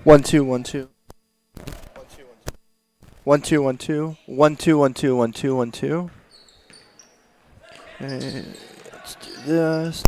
One two one two. One two one two. One two one two one two one two. Okay, let's do this.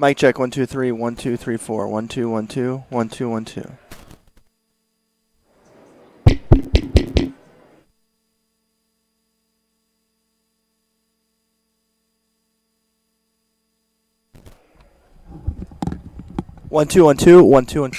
Mic check 1 2 3 1 2 3 4 1 2 1 2 1 2 1 2. 1 2 1 2 1 2 1 2.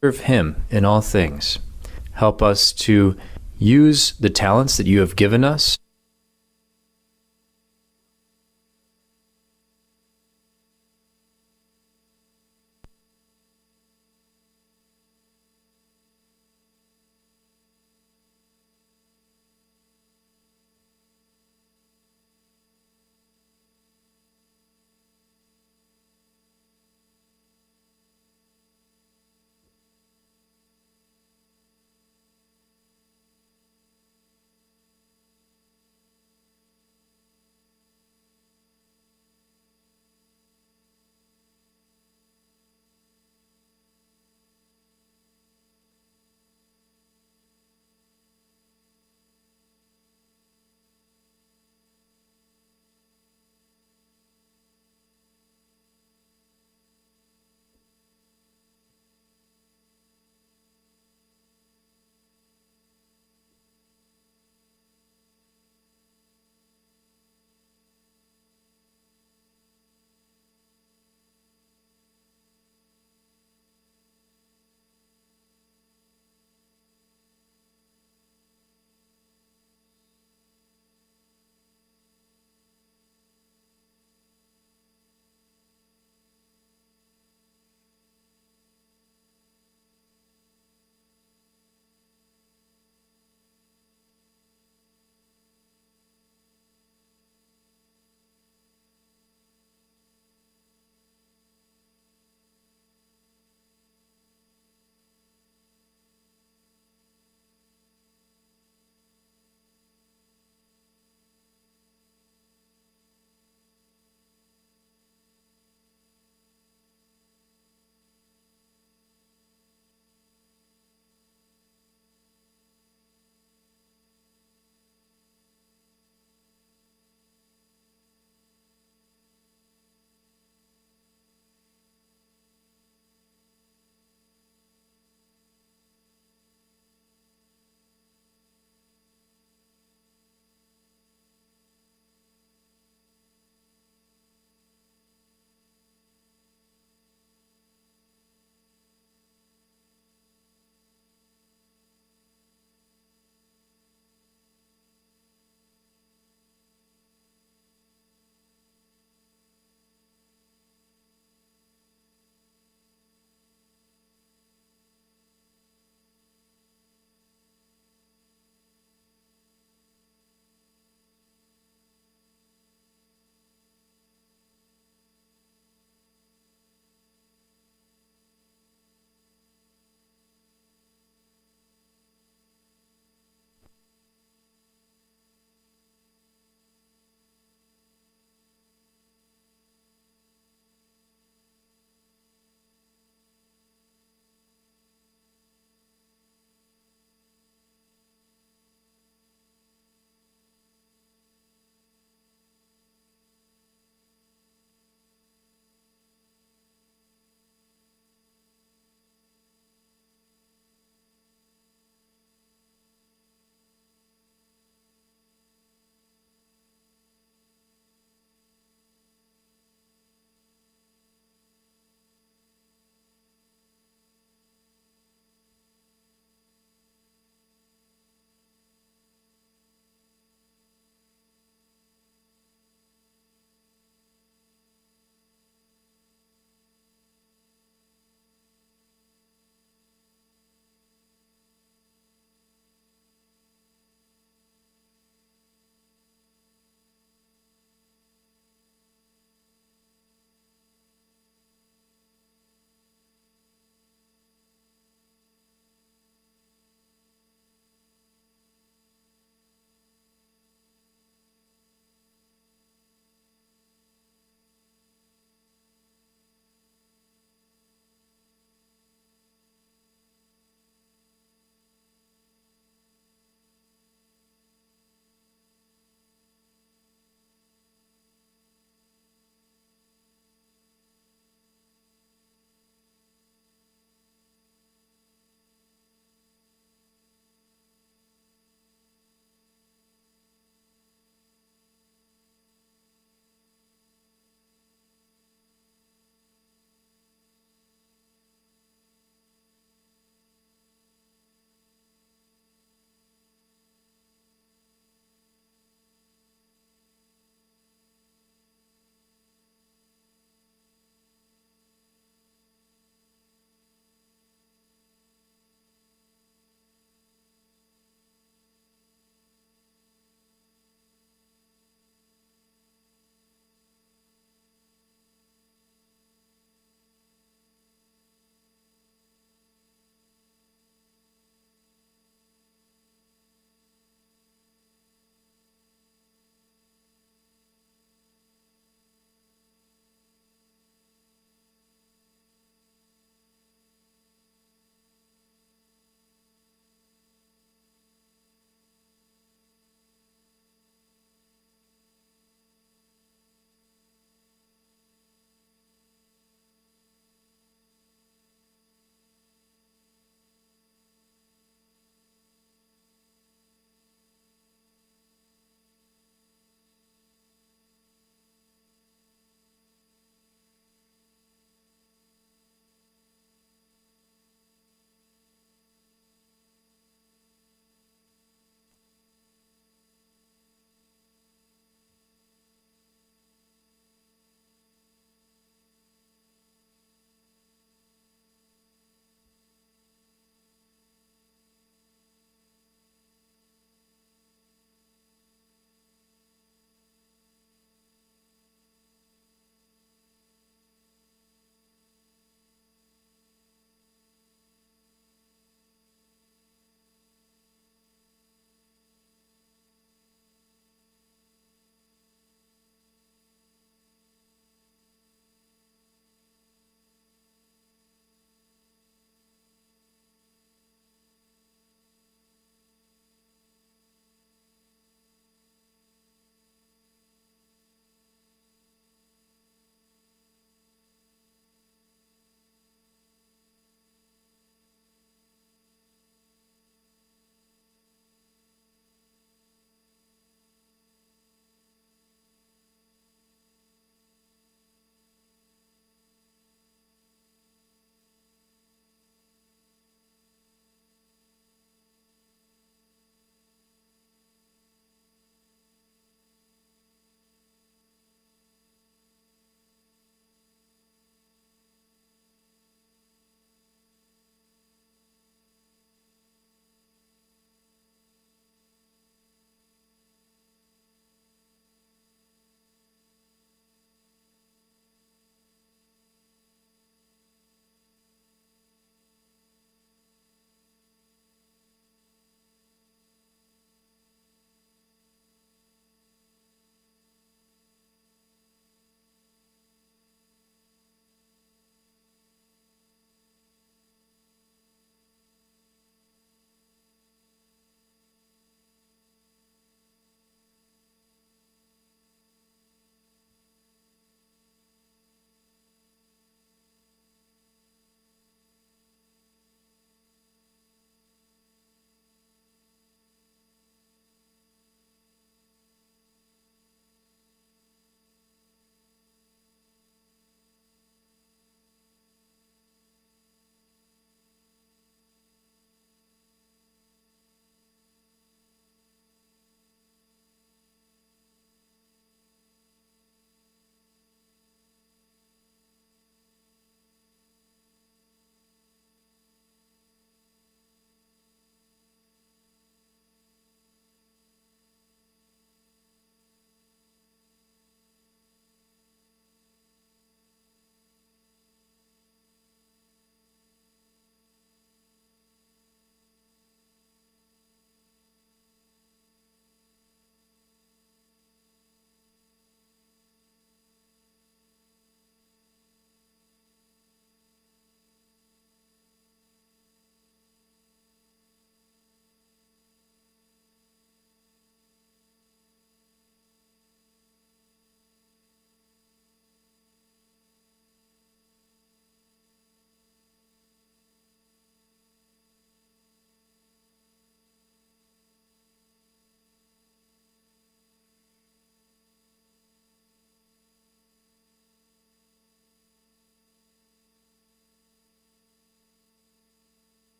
Serve Him in all things. Help us to use the talents that you have given us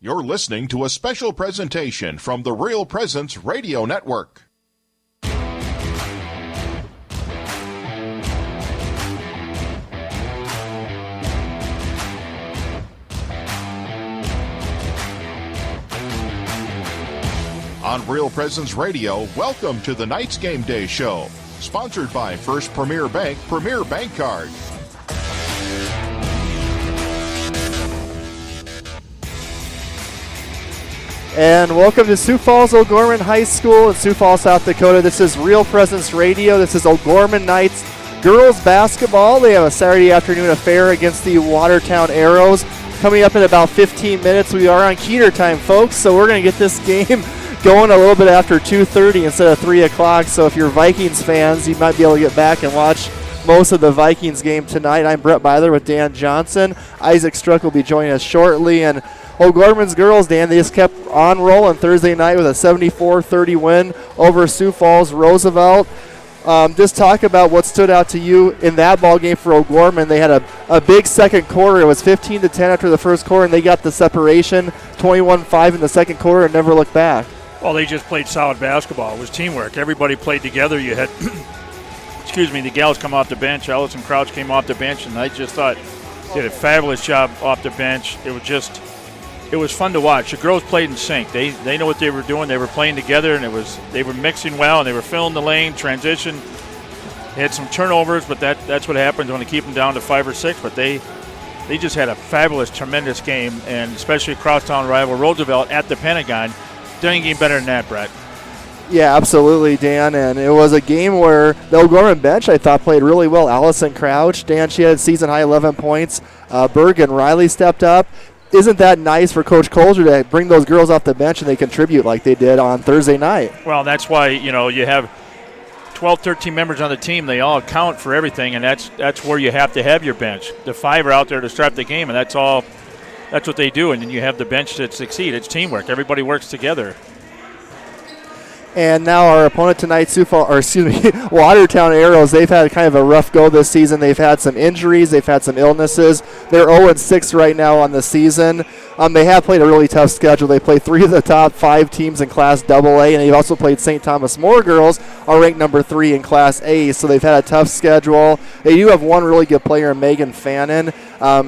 You're listening to a special presentation from the Real Presence Radio Network. On Real Presence Radio, welcome to the Knights Game Day Show, sponsored by First Premier Bank, Premier Bank Card. And welcome to Sioux Falls O'Gorman High School in Sioux Falls, South Dakota. This is Real Presence Radio. This is O'Gorman Knights girls basketball. They have a Saturday afternoon affair against the Watertown Arrows. Coming up in about 15 minutes, we are on Keeter time, folks, so we're going to get this game going a little bit after 2:30 instead of 3 o'clock. So if you're Vikings fans, you might be able to get back and watch most of the Vikings game tonight. I'm Brett Byler with Dan Johnson. Isaac Struck will be joining us shortly. And O'Gorman's girls, Dan, they just kept on rolling Thursday night with a 74-30 win over Sioux Falls Roosevelt. Just talk about what stood out to you in that ball game for O'Gorman. They had a big second quarter. It was 15-10 after the first quarter, and they got the separation, 21-5 in the second quarter, and never looked back. Well, they just played solid basketball. It was teamwork. Everybody played together. You had, the gals come off the bench. Allison Crouch came off the bench, and I just thought did a fabulous job off the bench. It was fun to watch. The girls played in sync. They know what they were doing. They were playing together, and they were mixing well, and they were filling the lane, transition. They had some turnovers, but that's what happens when you keep them down to 5 or 6. But they just had a fabulous, tremendous game, and especially crosstown rival Roosevelt at the Pentagon. Doing game better than that, Brett. Yeah, absolutely, Dan. And it was a game where the O'Gorman bench, I thought, played really well. Allison Crouch, Dan, she had season-high 11 points. Berg and Riley stepped up. Isn't that nice for Coach Colger to bring those girls off the bench and they contribute like they did on Thursday night? Well, that's why, you have 12, 13 members on the team. They all account for everything, and that's where you have to have your bench. The 5 are out there to start the game, and that's what they do, and then you have the bench that succeed. It's teamwork. Everybody works together. And now our opponent tonight, Watertown Arrows, they've had kind of a rough go this season. They've had some injuries. They've had some illnesses. They're 0-6 right now on the season. They have played a really tough schedule. They play 3 of the top 5 teams in Class AA, and they've also played St. Thomas More girls, are ranked number 3 in Class A, so they've had a tough schedule. They do have one really good player, Megan Fannin.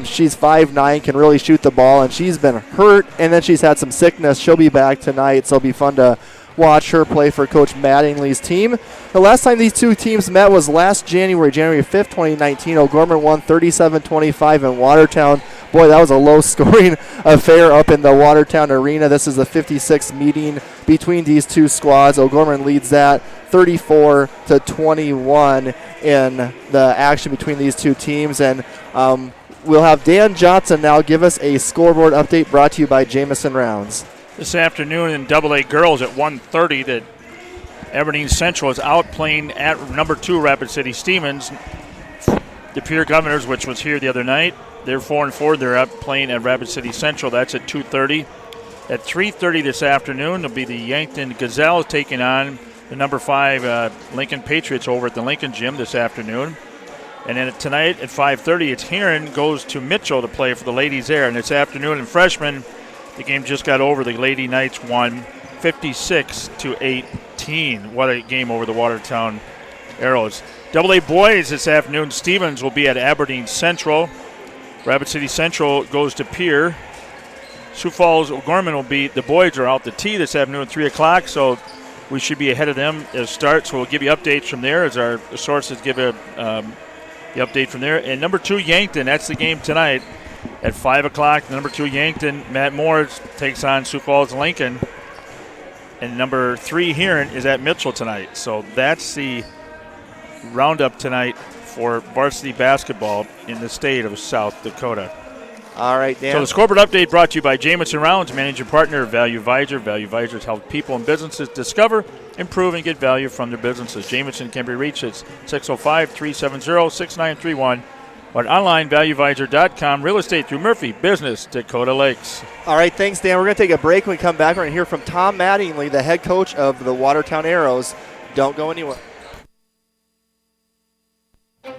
She's 5'9", can really shoot the ball, and she's been hurt, and then she's had some sickness. She'll be back tonight, so it'll be fun to watch her play for Coach Mattingly's team. The last time these two teams met was last January 5th, 2019. O'Gorman won 37-25 in Watertown. Boy, that was a low-scoring affair up in the Watertown arena. This is the 56th meeting between these two squads. O'Gorman leads that 34-21 in the action between these two teams. And we'll have Dan Johnson now give us a scoreboard update brought to you by Jamison Rounds. This afternoon in AA girls at 1:30 that Aberdeen Central is out playing at number 2 Rapid City Stevens. The Pure Governors, which was here the other night, they're 4-4. They're up playing at Rapid City Central. That's at 2:30. At 3:30 this afternoon, there'll be the Yankton Gazelles taking on the number 5 Lincoln Patriots over at the Lincoln Gym this afternoon. And then tonight at 5:30, it's Heron goes to Mitchell to play for the ladies there. And this afternoon in freshmen, the game just got over. The Lady Knights won 56-18. What a game over the Watertown Arrows. AA boys this afternoon, Stevens will be at Aberdeen Central. Rapid City Central goes to Pier. Sioux Falls O'Gorman will be, the boys are out to tea this afternoon at 3 o'clock, so we should be ahead of them as start. So we'll give you updates from there as our sources give the update from there. And number 2 Yankton, that's the game tonight. At 5 o'clock, number 2 Yankton, Matt Moores takes on Sioux Falls Lincoln. And number 3 Heron is at Mitchell tonight. So that's the roundup tonight for varsity basketball in the state of South Dakota. All right, Dan. So the scoreboard update brought to you by Jamison Rounds, managing partner of Value Visor. Value Visors help people and businesses discover, improve, and get value from their businesses. Jamison can be reached at 605-370-6931. Or online, valuevisor.com. Real estate through Murphy Business, Dakota Lakes. All right, thanks, Dan. We're going to take a break. When we come back, we're going to hear from Tom Mattingly, the head coach of the Watertown Arrows. Don't go anywhere.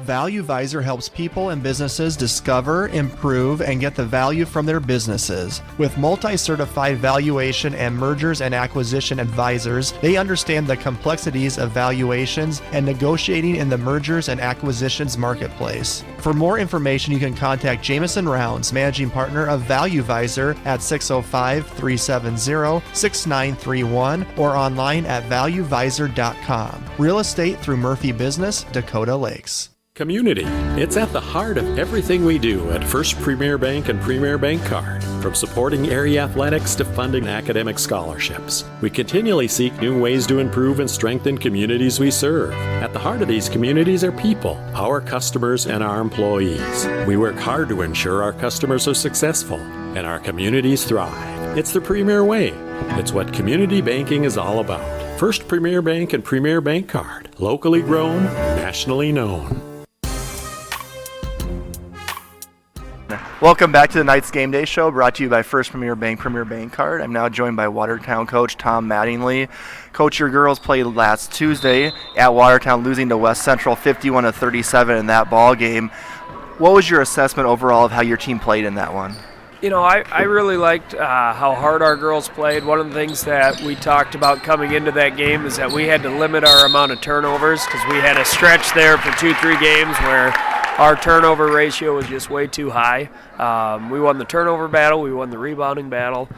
ValueVisor helps people and businesses discover, improve, and get the value from their businesses. With multi-certified valuation and mergers and acquisition advisors, they understand the complexities of valuations and negotiating in the mergers and acquisitions marketplace. For more information, you can contact Jameson Rounds, managing partner of ValueVisor, at 605-370-6931 or online at valuevisor.com. Real estate through Murphy Business, Dakota Lakes. Community. It's at the heart of everything we do at First Premier Bank and Premier Bank Card. From supporting area athletics to funding academic scholarships, we continually seek new ways to improve and strengthen communities we serve. At the heart of these communities are people, our customers, and our employees. We work hard to ensure our customers are successful and our communities thrive. It's the Premier way. It's what community banking is all about. First Premier Bank and Premier Bank Card. Locally grown, nationally known. Welcome back to the Knights Game Day Show, brought to you by First Premier Bank Card. I'm now joined by Watertown coach Tom Mattingly. Coach, your girls played last Tuesday at Watertown, losing to West Central 51-37 in that ball game. What was your assessment overall of how your team played in that one? You know, I really liked how hard our girls played. One of the things that we talked about coming into that game is that we had to limit our amount of turnovers because we had a stretch there for 2-3 games where our turnover ratio was just way too high. We won the turnover battle. We won the rebounding battle.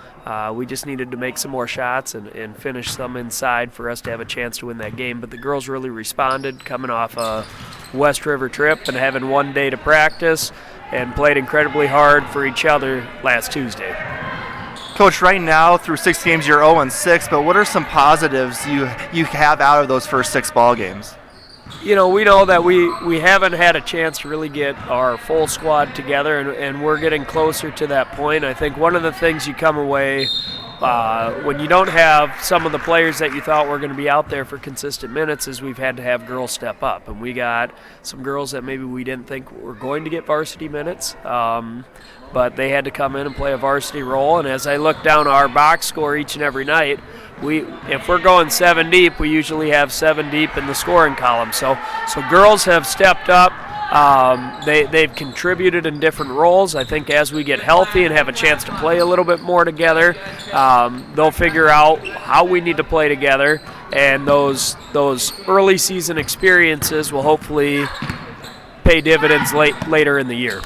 We just needed to make some more shots and finish some inside for us to have a chance to win that game. But the girls really responded, coming off a West River trip and having one day to practice, and played incredibly hard for each other last Tuesday. Coach, right now through 6 games you're 0-6, but what are some positives you have out of those first 6 ball games? You know, we know that we haven't had a chance to really get our full squad together, and we're getting closer to that point. I think one of the things you come away when you don't have some of the players that you thought were going to be out there for consistent minutes is we've had to have girls step up. And we got some girls that maybe we didn't think were going to get varsity minutes, but they had to come in and play a varsity role. And as I look down our box score each and every night, if we're going 7 deep, we usually have 7 deep in the scoring column. So girls have stepped up. They've contributed in different roles. I think as we get healthy and have a chance to play a little bit more together, they'll figure out how we need to play together, and those early season experiences will hopefully pay dividends later in the year.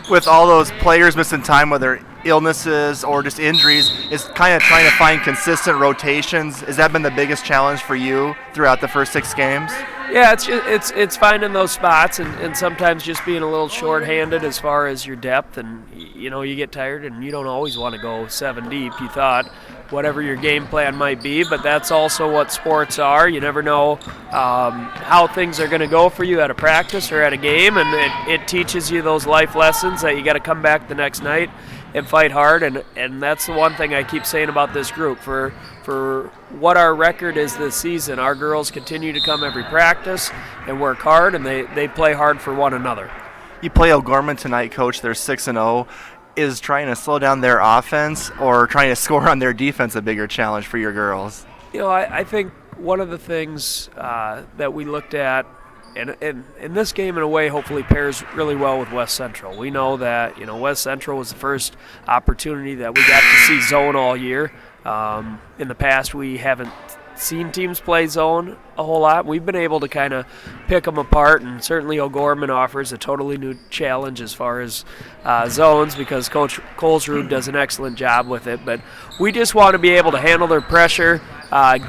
With all those players missing time, whether illnesses or just injuries, is kind of trying to find consistent rotations. Has that been the biggest challenge for you throughout the first 6 games? Yeah, it's finding those spots and sometimes just being a little short-handed as far as your depth, and you know, you get tired and you don't always want to go 7 deep. You thought whatever your game plan might be, but that's also what sports are. You never know how things are going to go for you at a practice or at a game, and it teaches you those life lessons that you got to come back the next night and fight hard, and that's the one thing I keep saying about this group. For what our record is this season, our girls continue to come every practice and work hard, and they play hard for one another. You play O'Gorman tonight, Coach. They're 6-0. Is trying to slow down their offense or trying to score on their defense a bigger challenge for your girls? You know, I think one of the things that we looked at, and in this game in a way hopefully pairs really well with West Central. We know that, you know, West Central was the first opportunity that we got to see zone all year. In the past, we haven't seen teams play zone a whole lot. We've been able to kind of pick them apart, and certainly O'Gorman offers a totally new challenge as far as zones, because Coach Colesrud does an excellent job with it. But we just want to be able to handle their pressure,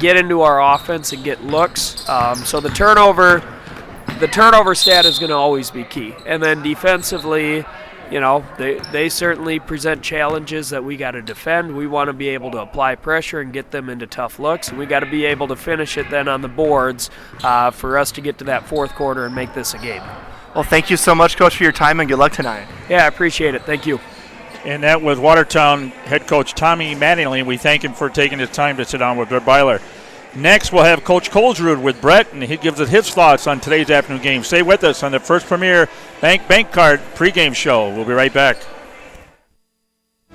get into our offense, and get looks. So the turnover stat is going to always be key. And then defensively, you know, they certainly present challenges that we got to defend. We want to be able to apply pressure and get them into tough looks, and we got to be able to finish it then on the boards for us to get to that fourth quarter and make this a game. Well, thank you so much, Coach, for your time, and good luck tonight. Yeah, I appreciate it. Thank you. And that was Watertown head coach Tommy Mattingly, and we thank him for taking his time to sit down with Brett Byler. Next, we'll have Coach Colesrud with Brett, and he gives us his thoughts on today's afternoon game. Stay with us on the First Premier Bank Card pregame show. We'll be right back.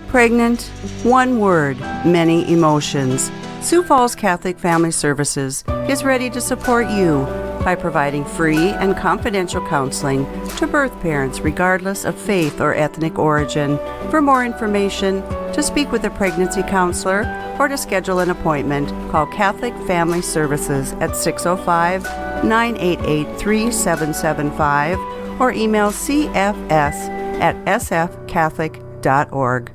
Pregnant, one word, many emotions. Sioux Falls Catholic Family Services is ready to support you by providing free and confidential counseling to birth parents regardless of faith or ethnic origin. For more information, to speak with a pregnancy counselor, or to schedule an appointment, call Catholic Family Services at 605-988-3775 or email cfs@sfcatholic.org.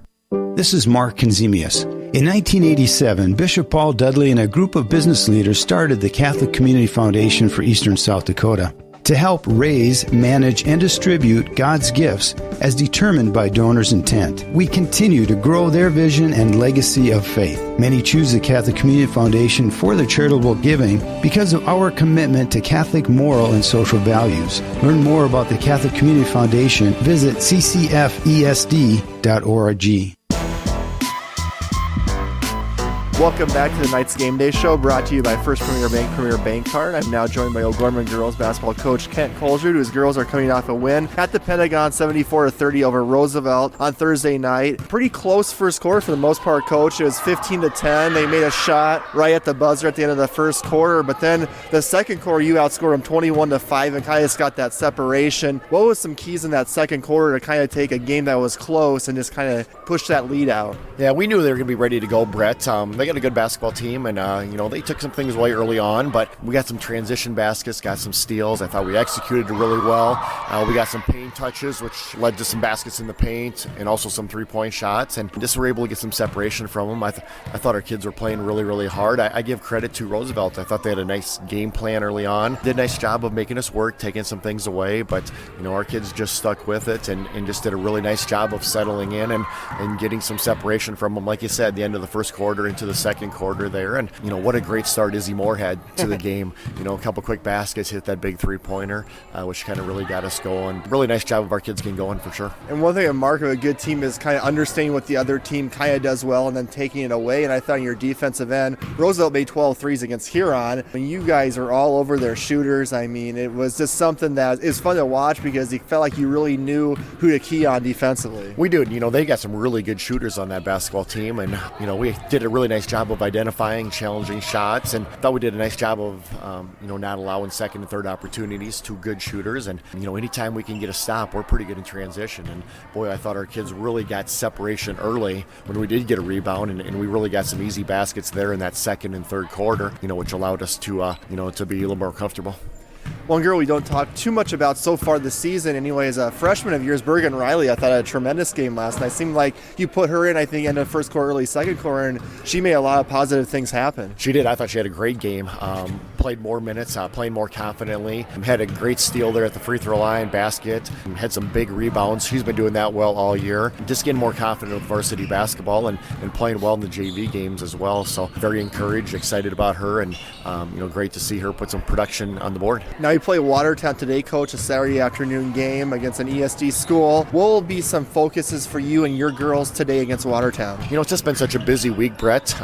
This is Mark Konzemius. In 1987, Bishop Paul Dudley and a group of business leaders started the Catholic Community Foundation for Eastern South Dakota to help raise, manage, and distribute God's gifts as determined by donors' intent. We continue to grow their vision and legacy of faith. Many choose the Catholic Community Foundation for their charitable giving because of our commitment to Catholic moral and social values. Learn more about the Catholic Community Foundation. Visit ccfesd.org. Welcome back to the Knights Game Day Show, brought to you by First Premier Bank Card. I'm now joined by O'Gorman girls basketball coach Kent Colsrud, whose girls are coming off a win at the Pentagon, 74-30 over Roosevelt on Thursday night. Pretty close first quarter for the most part, Coach. It was 15-10. They made a shot right at the buzzer at the end of the first quarter, but then the second quarter, you outscored them 21-5 and kind of just got that separation. What was some keys in that second quarter to kind of take a game that was close and just kind of push that lead out? Yeah, we knew they were going to be ready to go, Brett. They got a good basketball team, and they took some things away early on, but we got some transition baskets, got some steals. I thought we executed really well. We got some paint touches, which led to some baskets in the paint and also some three-point shots, and just were able to get some separation from them. I thought our kids were playing really, really hard. I give credit to Roosevelt. I thought they had a nice game plan early on. Did a nice job of making us work, taking some things away, but our kids just stuck with it and just did a really nice job of settling in and getting some separation from them. Like you said, the end of the first quarter into the second quarter there, and what a great start Izzy Moore had to the game. A couple quick baskets, hit that big three-pointer, which kind of really got us going. Really nice job of our kids getting going for sure. And one thing a mark of a good team is kind of understanding what the other team kind of does well and then taking it away. And I thought in your defensive end, Roosevelt made 12 threes against Huron. You guys are all over their shooters. I mean, it was just something that is fun to watch because you felt like you really knew who to key on defensively. We do. They got some really good shooters on that basketball team, and we did a really nice job of identifying challenging shots, and thought we did a nice job of not allowing second and third opportunities to good shooters. And anytime we can get a stop, we're pretty good in transition. And boy, I thought our kids really got separation early when we did get a rebound, and we really got some easy baskets there in that second and third quarter, which allowed us to to be a little more comfortable. One girl we don't talk too much about so far this season, anyway, is a freshman of yours, Bergen Riley. I thought had a tremendous game last night. Seemed like you put her in, I think, end of first quarter, early second quarter, and she made a lot of positive things happen. She did. I thought she had a great game. Played more minutes, playing more confidently. Had a great steal there at the free throw line, basket. Had some big rebounds. She's been doing that well all year. Just getting more confident with varsity basketball and playing well in the JV games as well. So very encouraged, excited about her, and great to see her put some production on the board. Now you play Watertown today, Coach, a Saturday afternoon game against an ESD school. What will be some focuses for you and your girls today against Watertown? It's just been such a busy week, Brett.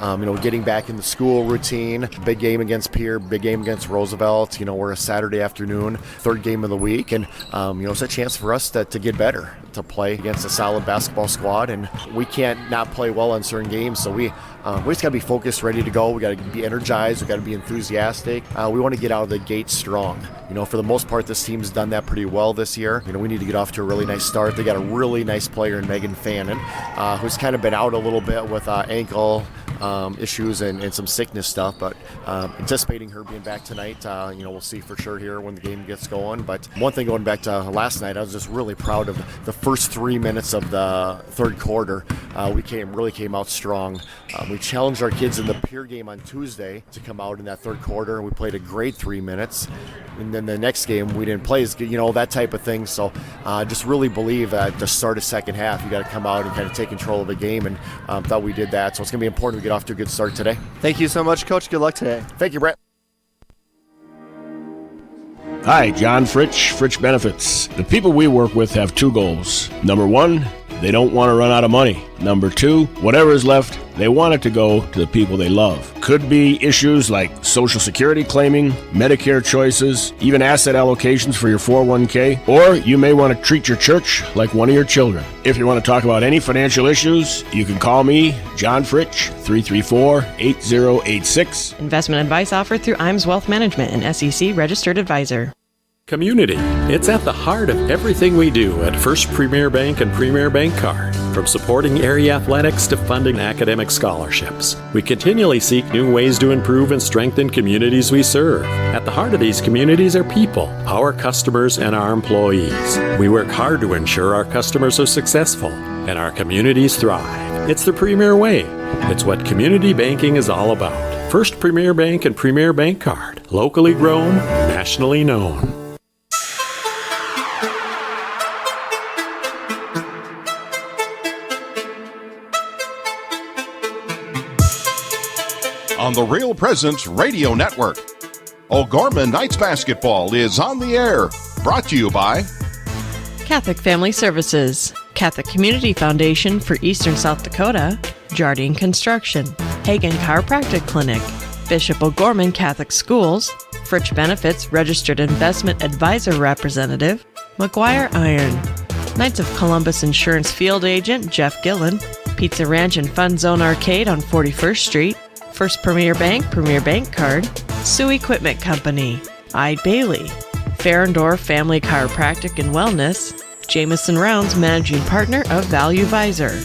Getting back in the school routine, big game against Pierre, big game against Roosevelt. We're a Saturday afternoon, third game of the week, and it's a chance for us to get better, to play against a solid basketball squad, and we can't not play well on certain games, so we just got to be focused, ready to go. We got to be energized. We got to be enthusiastic. We want to get out of the gate strong. For the most part, this team's done that pretty well this year. We need to get off to a really nice start. They got a really nice player in Megan Fannin, who's kind of been out a little bit with ankle issues and some sickness stuff, but anticipating her being back tonight. We'll see for sure here when the game gets going. But one thing going back to last night, I was just really proud of the first 3 minutes of the third quarter. We really came out strong. We challenged our kids in the Pierre game on Tuesday to come out in that third quarter, and we played a great 3 minutes. And then the next game we didn't play as good, that type of thing. So just really believe that to start a second half, you got to come out and kind of take control of the game, and thought we did that. So it's going to be important to get off to a good start today. Thank you so much, Coach. Good luck today. Thank you, Brett. Hi, John Fritsch, Fritsch Benefits. The people we work with have two goals. Number one, they don't want to run out of money. Number 2, whatever is left, they want it to go to the people they love. Could be issues like Social Security claiming, Medicare choices, even asset allocations for your 401k, or you may want to treat your church like one of your children. If you want to talk about any financial issues, you can call me, John Fritsch, 334-8086. Investment advice offered through IMS Wealth Management, an SEC registered advisor. Community. It's at the heart of everything we do at First Premier Bank and Premier Bank Card. From supporting area athletics to funding academic scholarships, we continually seek new ways to improve and strengthen communities we serve. At the heart of these communities are people, our customers, and our employees. We work hard to ensure our customers are successful and our communities thrive. It's the Premier way. It's what community banking is all about. First Premier Bank and Premier Bank Card. Locally grown, nationally known. On the Real Presence Radio Network, O'Gorman Knights Basketball is on the air. Brought to you by Catholic Family Services, Catholic Community Foundation for Eastern South Dakota, Jardine Construction, Hagen Chiropractic Clinic, Bishop O'Gorman Catholic Schools, Fritsch Benefits Registered Investment Advisor Representative, McGuire Iron, Knights of Columbus Insurance Field Agent Jeff Gillen, Pizza Ranch and Fun Zone Arcade on 41st Street, First Premier Bank Card, Sioux Equipment Company, I. Bailey, Farrendorf Family Chiropractic and Wellness, Jameson Rounds Managing Partner of Value Visor.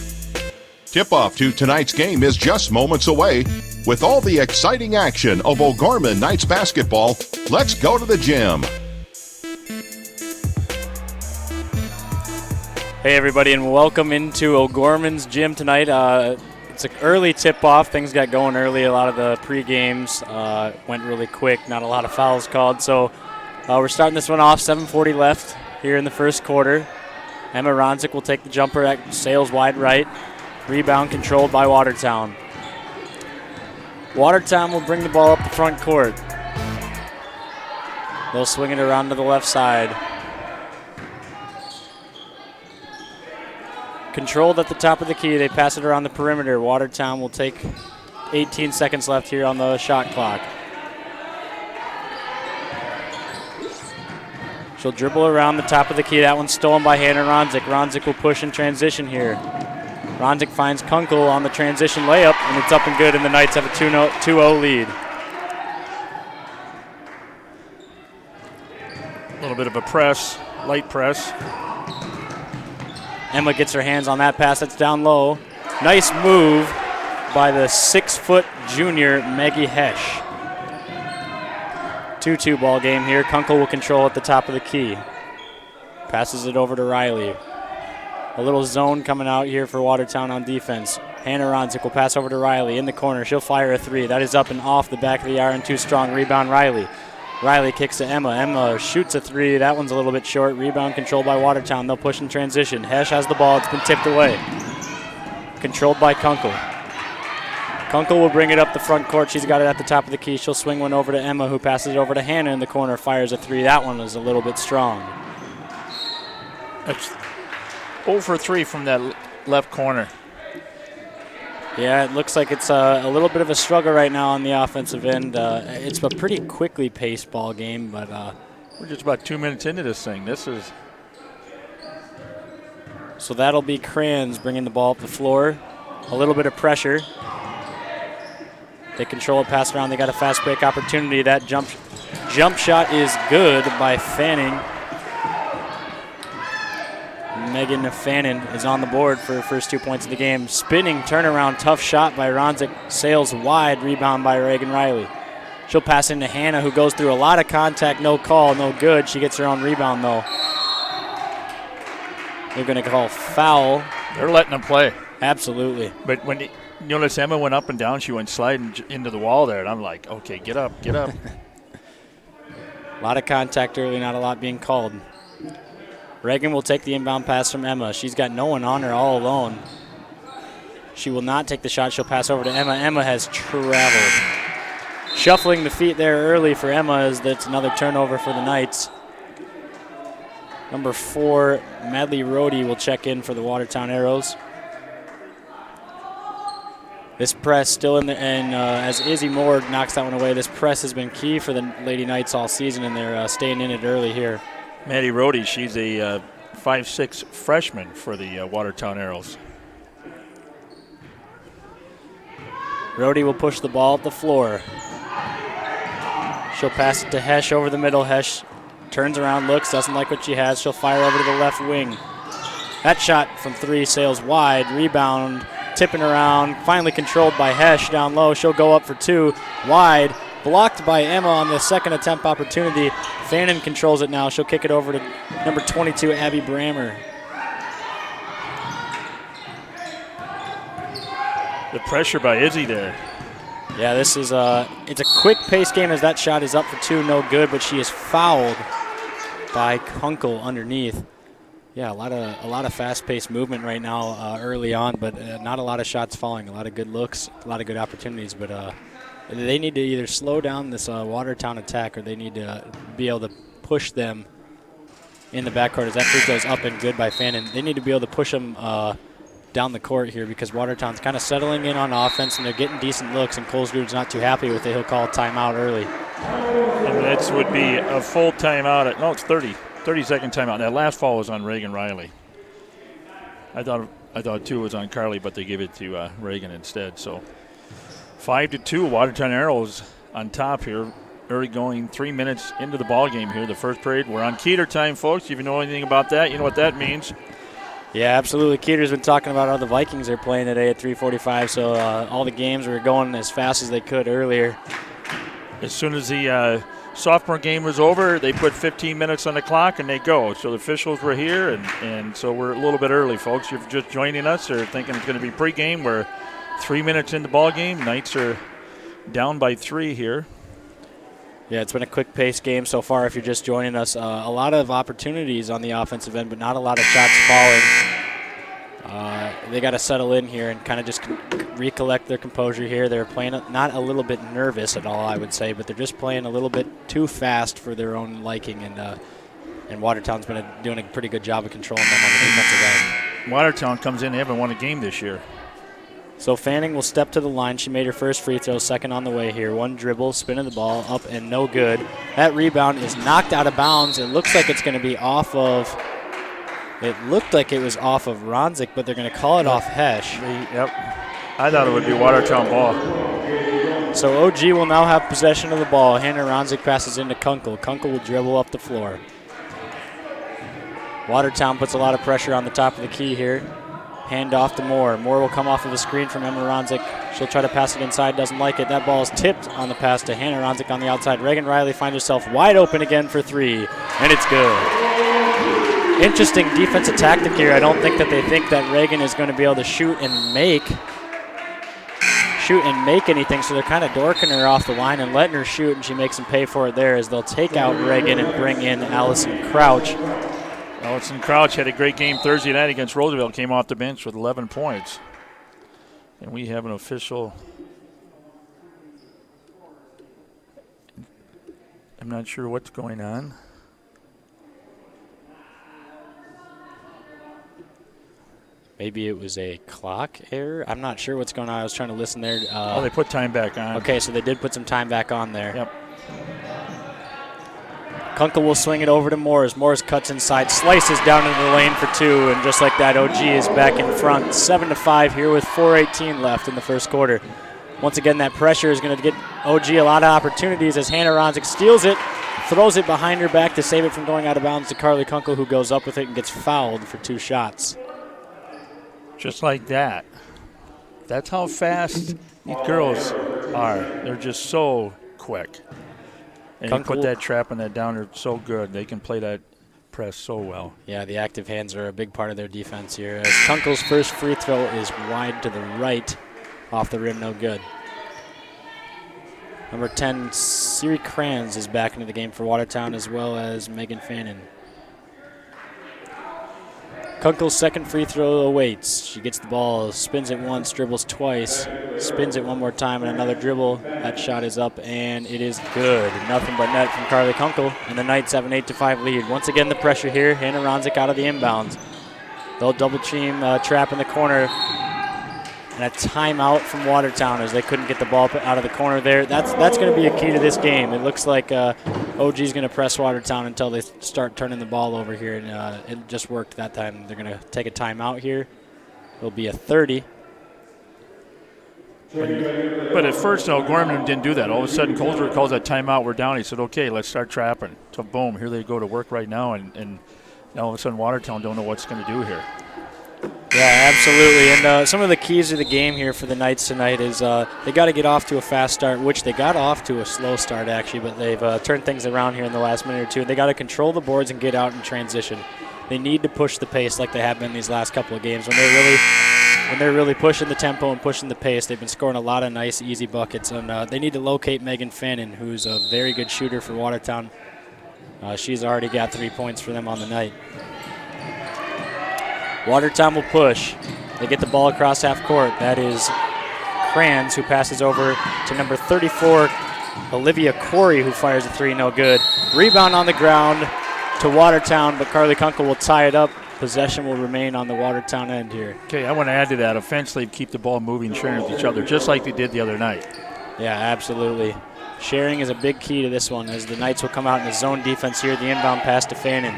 Tip-off to tonight's game is just moments away. With all the exciting action of O'Gorman Knights Basketball, let's go to the gym. Hey everybody, and welcome into O'Gorman's gym tonight. It's an early tip-off. Things got going early. A lot of the pre-games went really quick. Not a lot of fouls called. So we're starting this one off. 7:40 left here in the first quarter. Emma Ronzik will take the jumper. That sails wide right. Rebound controlled by Watertown. Watertown will bring the ball up the front court. They'll swing it around to the left side. Controlled at the top of the key. They pass it around the perimeter. Watertown will take 18 seconds left here on the shot clock. She'll dribble around the top of the key. That one's stolen by Hannah Ronzik. Ronzik will push in transition here. Ronzik finds Kunkel on the transition layup, and it's up and good, and the Knights have a 2-0 lead. A little bit of a press, light press. Emma gets her hands on that pass. That's down low. Nice move by the 6-foot junior Maggie Hesch. 2-2 ball game here. Kunkel will control at the top of the key. Passes it over to Riley. A little zone coming out here for Watertown on defense. Hannah Ronzik will pass over to Riley in the corner. She'll fire a three. That is up and off the back of the iron. Too strong. Rebound Riley. Riley kicks to Emma. Emma shoots a three. That one's a little bit short. Rebound controlled by Watertown. They'll push in transition. Hesch has the ball. It's been tipped away. Controlled by Kunkel. Kunkel will bring it up the front court. She's got it at the top of the key. She'll swing one over to Emma, who passes it over to Hannah in the corner. Fires a three. That one was a little bit strong. That's 0 for 3 from that left corner. Yeah, it looks like it's a little bit of a struggle right now on the offensive end. It's a pretty quickly paced ball game, but we're just about 2 minutes into this thing. So that'll be Kranz bringing the ball up the floor. A little bit of pressure. They control it, pass around. They got a fast break opportunity. That jump shot is good by Fanning. Megan Fannin is on the board for her first 2 points of the game. Spinning turnaround, tough shot by Ronzik. Sails wide, rebound by Reagan Riley. She'll pass into Hannah, who goes through a lot of contact, no call, no good. She gets her own rebound, though. They're going to call foul. They're letting them play. Absolutely. But when you notice Emma went up and down, she went sliding into the wall there, and I'm like, okay, get up, get up. A lot of contact early, not a lot being called. Reagan will take the inbound pass from Emma. She's got no one on her, all alone. She will not take the shot. She'll pass over to Emma. Emma has traveled. Shuffling the feet there early for Emma as that's another turnover for the Knights. Number 4, Madly Rohde will check in for the Watertown Arrows. This press still in the, and as Izzy Moore knocks that one away, this press has been key for the Lady Knights all season, and they're staying in it early here. Maddie Rohde, she's a 5'6" freshman for the Watertown Arrows. Rohde will push the ball up the floor. She'll pass it to Hesh over the middle. Hesh turns around, looks, doesn't like what she has. She'll fire over to the left wing. That shot from 3 sails wide. Rebound, tipping around, finally controlled by Hesh down low. She'll go up for 2, wide. Blocked by Emma on the second attempt opportunity. Fannin controls it now. She'll kick it over to number 22, Abby Brammer. The pressure by Izzy there. Yeah, this is it's a quick pace game as that shot is up for 2, no good, but she is fouled by Kunkel underneath. Yeah, a lot of fast-paced movement right now early on, but not a lot of shots falling. A lot of good looks, a lot of good opportunities, but they need to either slow down this Watertown attack or they need to be able to push them in the backcourt as that free throw is up and good by Fannin. They need to be able to push them down the court here because Watertown's kind of settling in on offense and they're getting decent looks, and Colesgrove's not too happy with it. He'll call a timeout early. And that would be a full timeout. No, it's 30-second timeout. That last foul was on Reagan Riley. I thought 2 was on Carly, but they gave it to Reagan instead. So 5-2, Watertown Arrows on top here. Early going, 3 minutes into the ball game here, the first period. We're on Keeter time, folks. If you know anything about that, you know what that means. Yeah, absolutely. Keeter's been talking about how the Vikings are playing today at 3:45, so all the games were going as fast as they could earlier. As soon as the sophomore game was over, they put 15 minutes on the clock and they go. So the officials were here, and so we're a little bit early, folks. You're just joining us or thinking it's going to be pregame. We're 3 minutes in the ball game. Knights are down by 3 here. Yeah, it's been a quick-paced game so far if you're just joining us. A lot of opportunities on the offensive end, but not a lot of shots falling. They got to settle in here and kind of just recollect their composure here. They're playing not a little bit nervous at all, I would say, but they're just playing a little bit too fast for their own liking, and Watertown's been doing a pretty good job of controlling them on the defensive end. Watertown comes in, they haven't won a game this year. So Fanning will step to the line. She made her first free throw, second on the way here. One dribble, spinning the ball up and no good. That rebound is knocked out of bounds. It looks like it's going to be off of, it looked like it was off of Ronzik, but they're going to call it off Hesh. Yep. I thought it would be Watertown ball. So OG will now have possession of the ball. Hannah Ronzik passes into Kunkel. Kunkel will dribble up the floor. Watertown puts a lot of pressure on the top of the key here. Hand off to Moore. Moore will come off of a screen from Emma Ronzik. She'll try to pass it inside, doesn't like it. That ball is tipped on the pass to Hannah Ronzik on the outside. Reagan Riley finds herself wide open again for 3, and it's good. Interesting defensive tactic here. I don't think that they think that Reagan is going to be able to shoot and make anything, so they're kind of dorking her off the line and letting her shoot, and she makes them pay for it there as they'll take out Reagan and bring in Allison Crouch. Allison Crouch had a great game Thursday night against Roosevelt, came off the bench with 11 points. And we have an official. I'm not sure what's going on. Maybe it was a clock error. I'm not sure what's going on. I was trying to listen there. They put time back on. Okay, so they did put some time back on there. Yep. Kunkel will swing it over to Morris. Morris cuts inside, slices down into the lane for 2, and just like that, OG is back in front. 7-5 here with 4:18 left in the first quarter. Once again, that pressure is going to get OG a lot of opportunities as Hannah Ronzik steals it, throws it behind her back to save it from going out of bounds to Carly Kunkel, who goes up with it and gets fouled for 2 shots. Just like that. That's how fast these girls are. They're just so quick. And you put that trap and that downer so good. They can play that press so well. Yeah, the active hands are a big part of their defense here. As Kunkel's first free throw is wide to the right, off the rim, no good. Number 10, Siri Kranz is back into the game for Watertown, as well as Megan Fannin. Kunkel's second free throw awaits. She gets the ball, spins it once, dribbles twice, spins it one more time, and another dribble. That shot is up, and it is good. Nothing but net from Carly Kunkel, and the Knights have an 8-5 lead. Once again, the pressure here. Hannah Ronzik out of the inbounds. They'll double team, trap in the corner, and a timeout from Watertown as they couldn't get the ball out of the corner there. That's going to be a key to this game. It looks like OG's going to press Watertown until they start turning the ball over here, and it just worked that time. They're going to take a timeout here. It'll be a 30. But at first, no, Gorman didn't do that. All of a sudden, Colter calls that timeout. We're down. He said, okay, let's start trapping. So, boom, here they go to work right now, and now all of a sudden Watertown don't know what's going to do here. Yeah, absolutely. And some of the keys of the game here for the Knights tonight is they got to get off to a fast start, which they got off to a slow start, actually, but they've turned things around here in the last minute or two. They got to control the boards and get out in transition. They need to push the pace like they have been these last couple of games. When they're really pushing the tempo and pushing the pace, they've been scoring a lot of nice, easy buckets. And they need to locate Megan Fannin, who's a very good shooter for Watertown. She's already got 3 points for them on the night. Watertown will push. They get the ball across half court. That is Kranz, who passes over to number 34, Olivia Corey, who fires a three, no good. Rebound on the ground to Watertown, but Carly Kunkel will tie it up. Possession will remain on the Watertown end here. Okay, I want to add to that. Offensively, keep the ball moving, sharing with each other, just like they did the other night. Yeah, absolutely. Sharing is a big key to this one, as the Knights will come out in the zone defense here. The inbound pass to Fannin.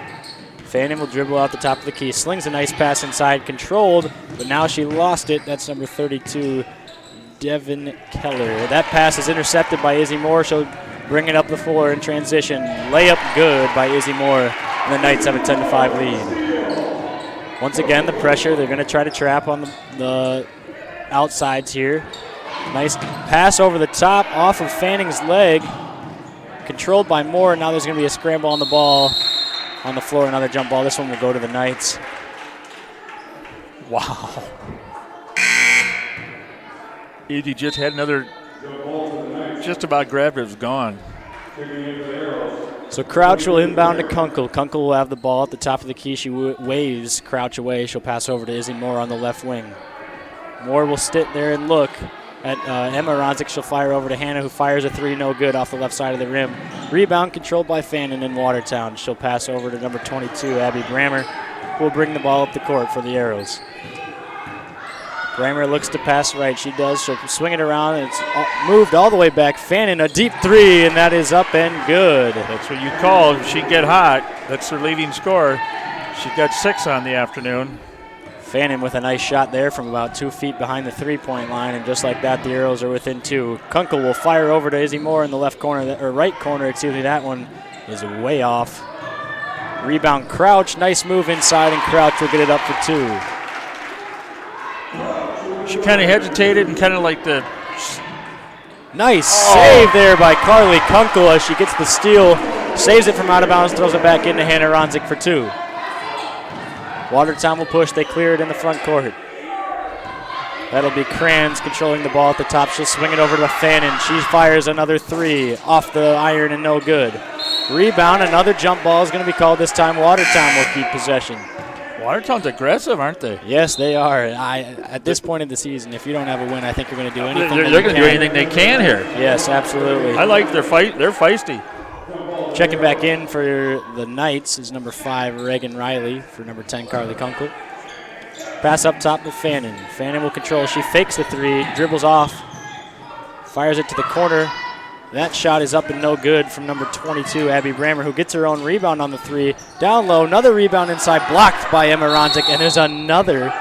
Fannin will dribble out the top of the key. Slings a nice pass inside, controlled, but now she lost it. That's number 32, Devin Keller. That pass is intercepted by Izzy Moore. She'll bring it up the floor in transition. Layup good by Izzy Moore, and the Knights have a 10-5 lead. Once again, the pressure. They're going to try to trap on the outsides here. Nice pass over the top off of Fanning's leg. Controlled by Moore. Now there's going to be a scramble on the ball. On the floor, another jump ball. This one will go to the Knights. Wow. Izzy just had another, just about grabbed it, it was gone. So Crouch will inbound to Kunkel. Kunkel will have the ball at the top of the key. She waves Crouch away. She'll pass over to Izzy Moore on the left wing. Moore will sit there and look at Emma Ronzik. She'll fire over to Hannah, who fires a three, no good, off the left side of the rim. Rebound controlled by Fannin in Watertown. She'll pass over to number 22, Abby Brammer, who will bring the ball up the court for the Arrows. Brammer looks to pass right. She does. She'll swing it around, and it's moved all the way back. Fannin, a deep three, and that is up and good. That's what you call if she get hot. That's her leading scorer. She got 6 on the afternoon. Fannin with a nice shot there from about 2 feet behind the three-point line, and just like that, the Arrows are within 2. Kunkel will fire over to Izzy Moore in the left corner, or right corner, excuse me. That one is way off. Rebound Crouch, nice move inside, and Crouch will get it up for 2. She kind of hesitated and kind of like the... Nice save there by Carly Kunkel as she gets the steal, saves it from out of bounds, throws it back into Hannah Ronzik for 2. Watertown will push. They clear it in the front court. That'll be Kranz controlling the ball at the top. She'll swing it over to Fannin. She fires another three off the iron and no good. Rebound, another jump ball is going to be called this time. Watertown will keep possession. Watertown's aggressive, aren't they? Yes, they are. At this point in the season, if you don't have a win, I think you're going to do anything. They're going to do anything they can here. Yes, absolutely. I like their fight. They're feisty. Checking back in for the Knights is number 5, Reagan Riley, for number 10, Carly Kunkel. Pass up top to Fannin. Fannin will control. She fakes the three, dribbles off, fires it to the corner. That shot is up and no good from number 22, Abby Brammer, who gets her own rebound on the three. Down low, another rebound inside, blocked by Emma Ronzik, and there's another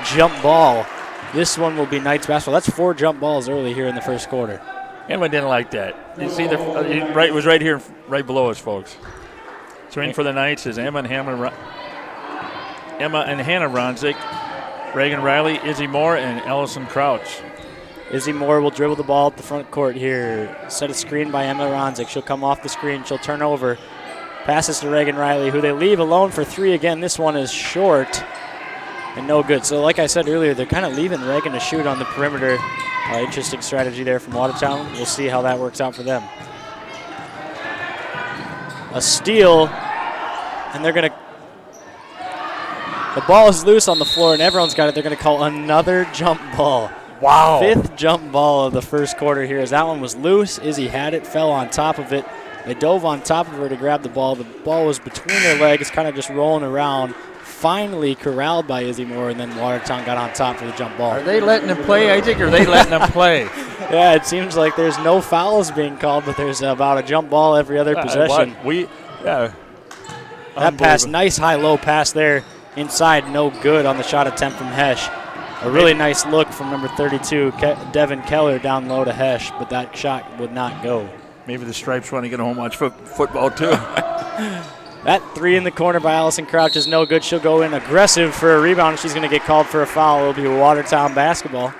jump ball. This one will be Knights basketball. That's 4 jump balls early here in the first quarter. Emma didn't like that. You see, it was right here, right below us, folks. So in for the Knights is Emma and Hannah Ronzik, Reagan Riley, Izzy Moore, and Allison Crouch. Izzy Moore will dribble the ball up the front court here. Set a screen by Emma Ronzik. She'll come off the screen. She'll turn over. Passes to Reagan Riley, who they leave alone for 3 again. This one is short and no good. So like I said earlier, they're kind of leaving Reagan to shoot on the perimeter. Interesting strategy there from Watertown. We'll see how that works out for them. A steal, and they're going to The ball is loose on the floor, and everyone's got it. They're going to call another jump ball. Wow. 5th jump ball of the first quarter here, as that one was loose. Izzy had it, fell on top of it. They dove on top of her to grab the ball. The ball was between their legs, kind of just rolling around. Finally corralled by Izzy Moore, and then Watertown got on top for the jump ball. Are they letting him play, Isaac, or are they letting him play? Yeah, it seems like there's no fouls being called, but there's about a jump ball every other possession. That pass, nice high-low pass there inside, no good on the shot attempt from Hesh. A really nice look from number 32, Devin Keller, down low to Hesh, but that shot would not go. Maybe the Stripes want to get home watch football, too. That 3 in the corner by Allison Crouch is no good. She'll go in aggressive for a rebound. She's going to get called for a foul. It'll be Watertown basketball.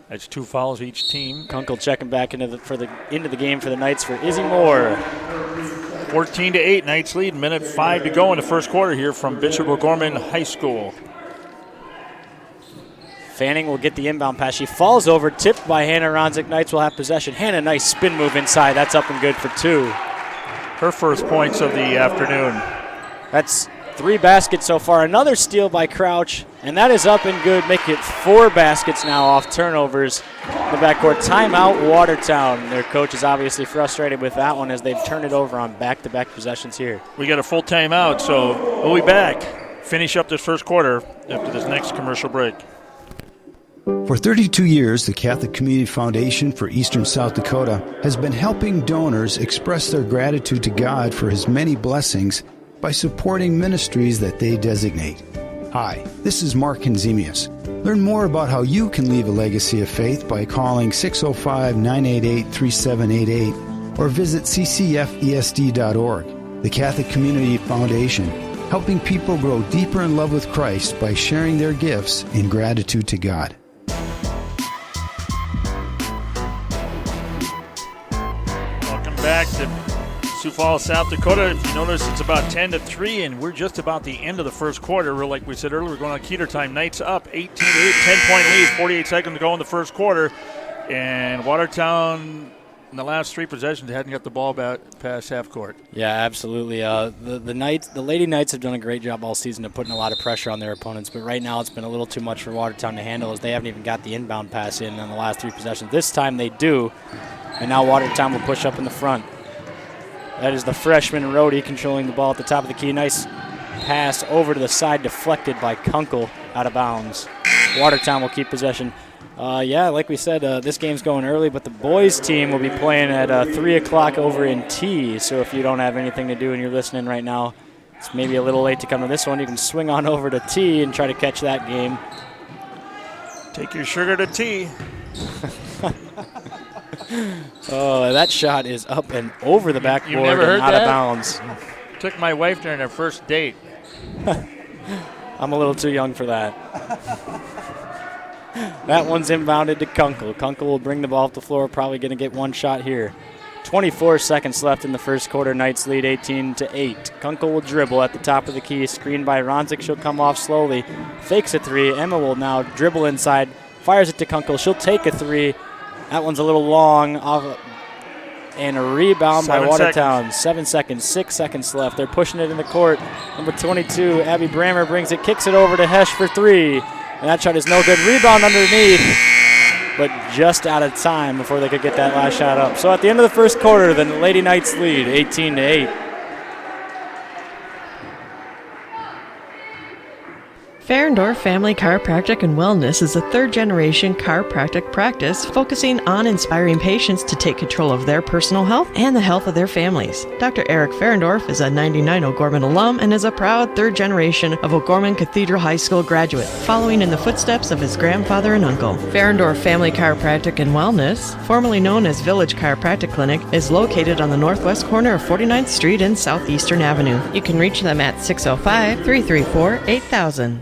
That's 2 fouls each team. Kunkel checking back into the game for the Knights for Izzy Moore. 14-8, Knights lead. Minute 5 to go in the first quarter here from Bishop O'Gorman High School. Fanning will get the inbound pass. She falls over, tipped by Hannah Ronzik. Knights will have possession. Hannah, nice spin move inside. That's up and good for 2. Her first points of the afternoon. That's 3 baskets so far. Another steal by Crouch, and that is up and good. Make it 4 baskets now off turnovers in the backcourt. Timeout, Watertown. Their coach is obviously frustrated with that one as they've turned it over on back-to-back possessions here. We got a full timeout, so we'll be back. Finish up this first quarter after this next commercial break. For 32 years, the Catholic Community Foundation for Eastern South Dakota has been helping donors express their gratitude to God for His many blessings by supporting ministries that they designate. Hi, this is Mark Henzemius. Learn more about how you can leave a legacy of faith by calling 605-988-3788 or visit ccfesd.org. The Catholic Community Foundation, helping people grow deeper in love with Christ by sharing their gifts in gratitude to God. Back to Sioux Falls, South Dakota. If you notice, it's about 10-3, and we're just about the end of the first quarter. We're, like we said earlier, we're going on Keeter time. Knights up 18-8, 10-point lead, 48 seconds to go in the first quarter. And Watertown, in the last 3 possessions, hadn't got the ball past half court. Yeah, absolutely. The Lady Knights have done a great job all season of putting a lot of pressure on their opponents, but right now it's been a little too much for Watertown to handle as they haven't even got the inbound pass in on the last 3 possessions. This time they do. And now Watertown will push up in the front. That is the freshman Rhodey controlling the ball at the top of the key. Nice pass over to the side, deflected by Kunkel out of bounds. Watertown will keep possession. Like we said, this game's going early, but the boys' team will be playing at 3 o'clock over in T. So if you don't have anything to do and you're listening right now, it's maybe a little late to come to this one. You can swing on over to T and try to catch that game. Take your sugar to T. Oh, that shot is up and over the backboard and out of bounds. Took my wife during our first date. I'm a little too young for that. That one's inbounded to Kunkel. Kunkel will bring the ball up the floor, probably going to get one shot here. 24 seconds left in the first quarter. Knights lead 18-8. Kunkel will dribble at the top of the key, screened by Ronzik. She'll come off slowly, fakes a 3. Emma will now dribble inside, fires it to Kunkel. She'll take a 3. That one's a little long, and a rebound by Watertown. 7 seconds, 6 seconds left. They're pushing it in the court. Number 22, Abby Brammer brings it, kicks it over to Hesh for 3. And that shot is no good. Rebound underneath, but just out of time before they could get that last shot up. So at the end of the first quarter, the Lady Knights lead 18-8. Ferendorf Family Chiropractic and Wellness is a third-generation chiropractic practice focusing on inspiring patients to take control of their personal health and the health of their families. Dr. Eric Ferendorf is a 99 O'Gorman alum and is a proud third generation of O'Gorman Cathedral High School graduate, following in the footsteps of his grandfather and uncle. Ferendorf Family Chiropractic and Wellness, formerly known as Village Chiropractic Clinic, is located on the northwest corner of 49th Street and Southeastern Avenue. You can reach them at 605-334-8000.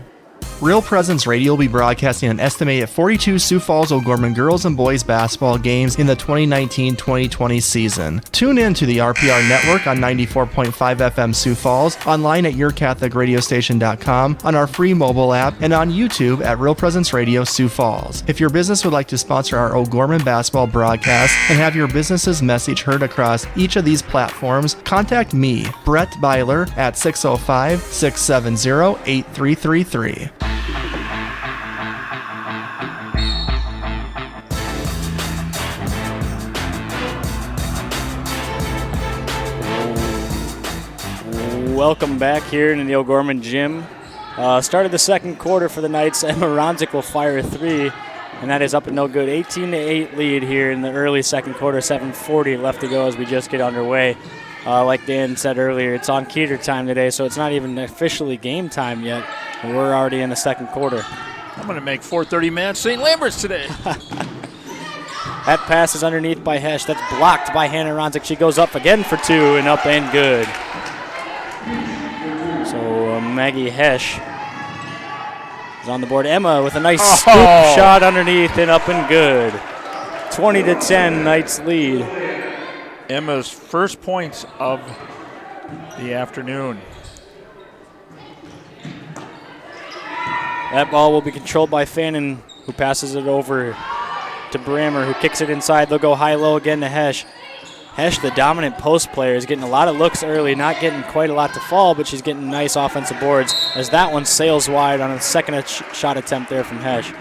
Real Presence Radio will be broadcasting an estimated 42 Sioux Falls O'Gorman girls and boys basketball games in the 2019-2020 season. Tune in to the RPR Network on 94.5 FM Sioux Falls, online at yourcatholicradiostation.com, on our free mobile app, and on YouTube at Real Presence Radio Sioux Falls. If your business would like to sponsor our O'Gorman basketball broadcast and have your business's message heard across each of these platforms, contact me, Brett Byler, at 605-670-8333. Welcome back here in the O'Gorman gym. Started the second quarter for the Knights. Emma Ronzik will fire a three, and that is up and no good. 18-8 lead here in the early second quarter. 7:40 left to go as we just get underway. Like Dan said earlier, it's on Keeter time today, so it's not even officially game time yet. And we're already in the second quarter. I'm going to make 4:30 man St. Lambert's today. That pass is underneath by Hesh. That's blocked by Hannah Ronzik. She goes up again for two and up and good. So Maggie Hesh is on the board. Emma with a nice scoop shot underneath and up and good. 20-10, Knights lead. Emma's first points of the afternoon. That ball will be controlled by Fannin, who passes it over to Brammer, who kicks it inside. They'll go high-low again to Hesh. Hesh, the dominant post player, is getting a lot of looks early, not getting quite a lot to fall, but she's getting nice offensive boards as that one sails wide on a second shot attempt there from Hesh.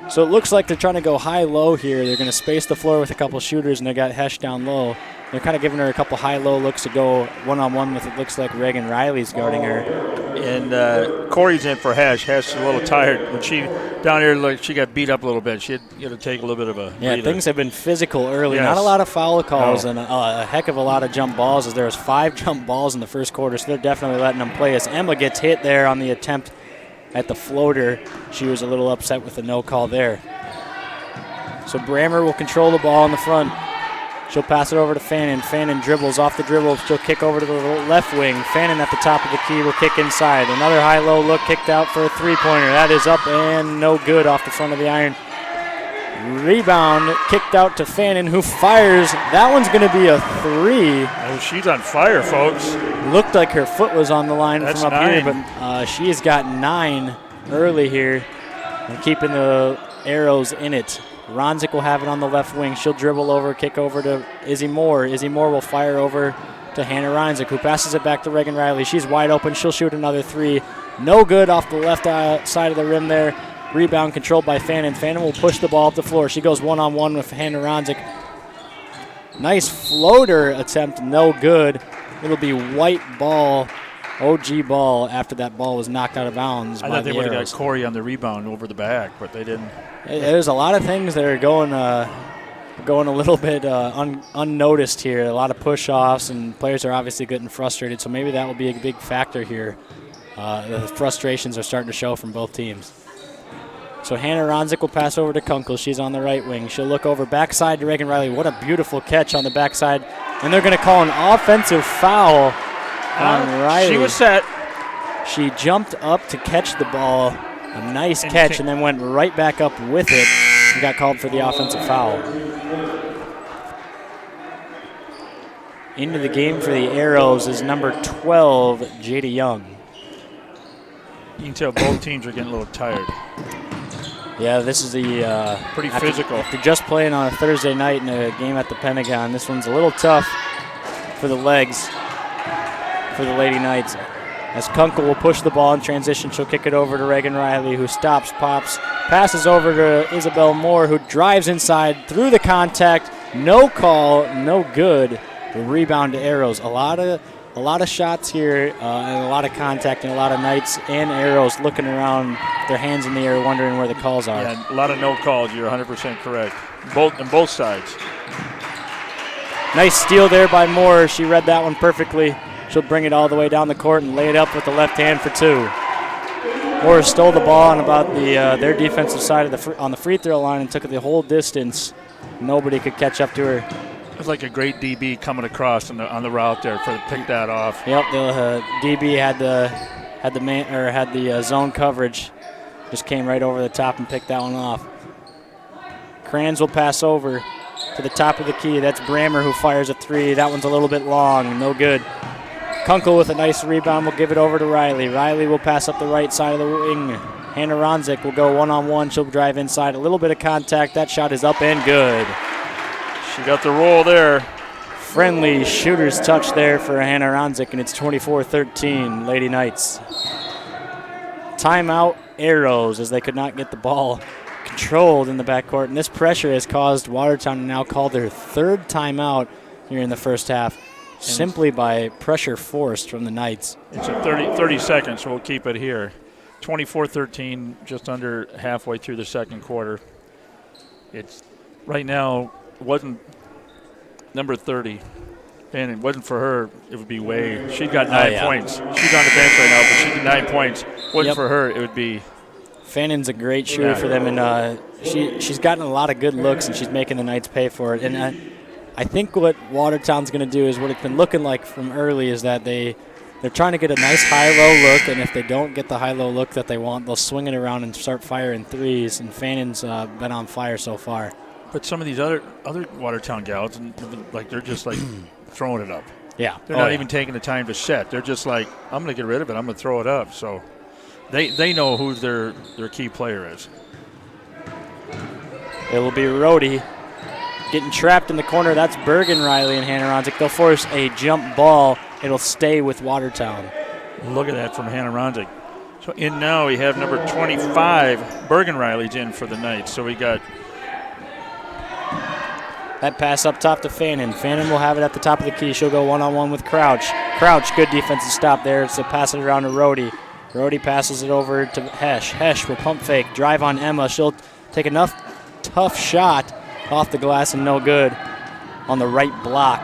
So it looks like they're trying to go high-low here. They're going to space the floor with a couple shooters, and they got Hesh down low. They're kind of giving her a couple high-low looks to go one-on-one with. It looks like Reagan Riley's guarding her. And Corey's in for Hesh. Hesh is a little tired. When she down here, like she got beat up a little bit. She had to take a little bit of a breather. Things have been physical early. Yes. Not a lot of foul calls and a heck of a lot of jump balls. As there was 5 jump balls in the first quarter, so they're definitely letting them play. As Emma gets hit there on the attempt at the floater, she was a little upset with the no call there. So Brammer will control the ball in the front. She'll pass it over to Fannin. Fannin dribbles off the dribble. She'll kick over to the left wing. Fannin at the top of the key will kick inside. Another high-low look kicked out for a three-pointer. That is up and no good off the front of the iron. Rebound kicked out to Fannin, who fires. That one's going to be a three. Oh, she's on fire, folks. Looked like her foot was on the line That's from up 9. here, but she has got 9 early here and keeping the arrows in it. Ronzik will have it on the left wing. She'll dribble over, kick over to Izzy Moore. Izzy Moore will fire over to Hannah Ronzik, who passes it back to Reagan Riley. She's wide open. She'll shoot another three. No good off the left side of the rim there. Rebound controlled by Fannin. Fannin will push the ball up the floor. She goes one-on-one with Hannah Ronzik. Nice floater attempt, no good. It'll be white ball, OG ball, after that ball was knocked out of bounds. I thought they would have got Corey on the rebound over the back, but they didn't. There's a lot of things that are going a little bit unnoticed here. A lot of push-offs, and players are obviously getting frustrated, so maybe that will be a big factor here. The frustrations are starting to show from both teams. So Hannah Ronzik will pass over to Kunkel. She's on the right wing. She'll look over backside to Reagan Riley. What a beautiful catch on the backside. And they're going to call an offensive foul on Riley. She was set. She jumped up to catch the ball. A nice catch, and then went right back up with it and got called for the offensive foul. Into the game for the Arrows is number 12, Jada Young. You can tell both teams are getting a little tired. Yeah, this is the pretty physical. After just playing on a Thursday night in a game at the Pentagon, this one's a little tough for the legs for the Lady Knights. As Kunkel will push the ball in transition, she'll kick it over to Reagan Riley, who stops, pops, passes over to Isabel Moore, who drives inside through the contact. No call, no good. The rebound to Arrows. A lot of shots here, and a lot of contact, and a lot of Knights and Arrows looking around, their hands in the air, wondering where the calls are. Yeah, a lot of no calls. You're 100% correct. On both sides. Nice steal there by Moore. She read that one perfectly. She'll bring it all the way down the court and lay it up with the left hand for two. Moore stole the ball on about their defensive side of on the free throw line and took it the whole distance. Nobody could catch up to her. It was like a great DB coming across on the route there to pick that off. Yep, the DB had the zone coverage Just came right over the top and picked that one off. Kranz will pass over to the top of the key. That's Brammer who fires a three. That one's a little bit long, no good. Kunkel with a nice rebound will give it over to Riley. Riley will pass up the right side of the wing. Hannah Ronzik will go one-on-one. She'll drive inside. A little bit of contact. That shot is up and good. She got the roll there. Friendly shooter's touch there for Hannah Ronzik, and it's 24-13, Lady Knights. Timeout Arrows, as they could not get the ball controlled in the backcourt, and this pressure has caused Watertown to now call their third timeout here in the first half, simply by pressure forced from the Knights. It's a 30 seconds, so we'll keep it here. 24-13, just under halfway through the second quarter. It's right now wasn't number 30, and it wasn't for her, it would be Way. She got 9 points. She's on the bench right now, but she got 9 points. Wasn't for her, it would be. Fannon's a great shooter for them, and she's gotten a lot of good looks, and she's making the Knights pay for it. And I think what Watertown's going to do is what it's been looking like from early is that they're trying to get a nice high-low look, and if they don't get the high-low look that they want, they'll swing it around and start firing threes, and Fannon's been on fire so far. But some of these other Watertown gals, like they're just like throwing it up. Yeah. They're not even taking the time to set. They're just like, I'm going to get rid of it. I'm going to throw it up. So they know who their key player is. It will be Rhodey getting trapped in the corner. That's Bergen Riley and Hannah Ronzik. They'll force a jump ball. It'll stay with Watertown. Look at that from Hannah Ronzik. So in now we have number 25, Bergen Riley's in for the Knights. So we got that pass up top to Fannin. Fannin will have it at the top of the key. She'll go one-on-one with Crouch. Crouch, good defensive stop there. So pass it around to Rhodey. Rhodey passes it over to Hesh. Hesh will pump fake, drive on Emma. She'll take enough tough shot off the glass and no good on the right block.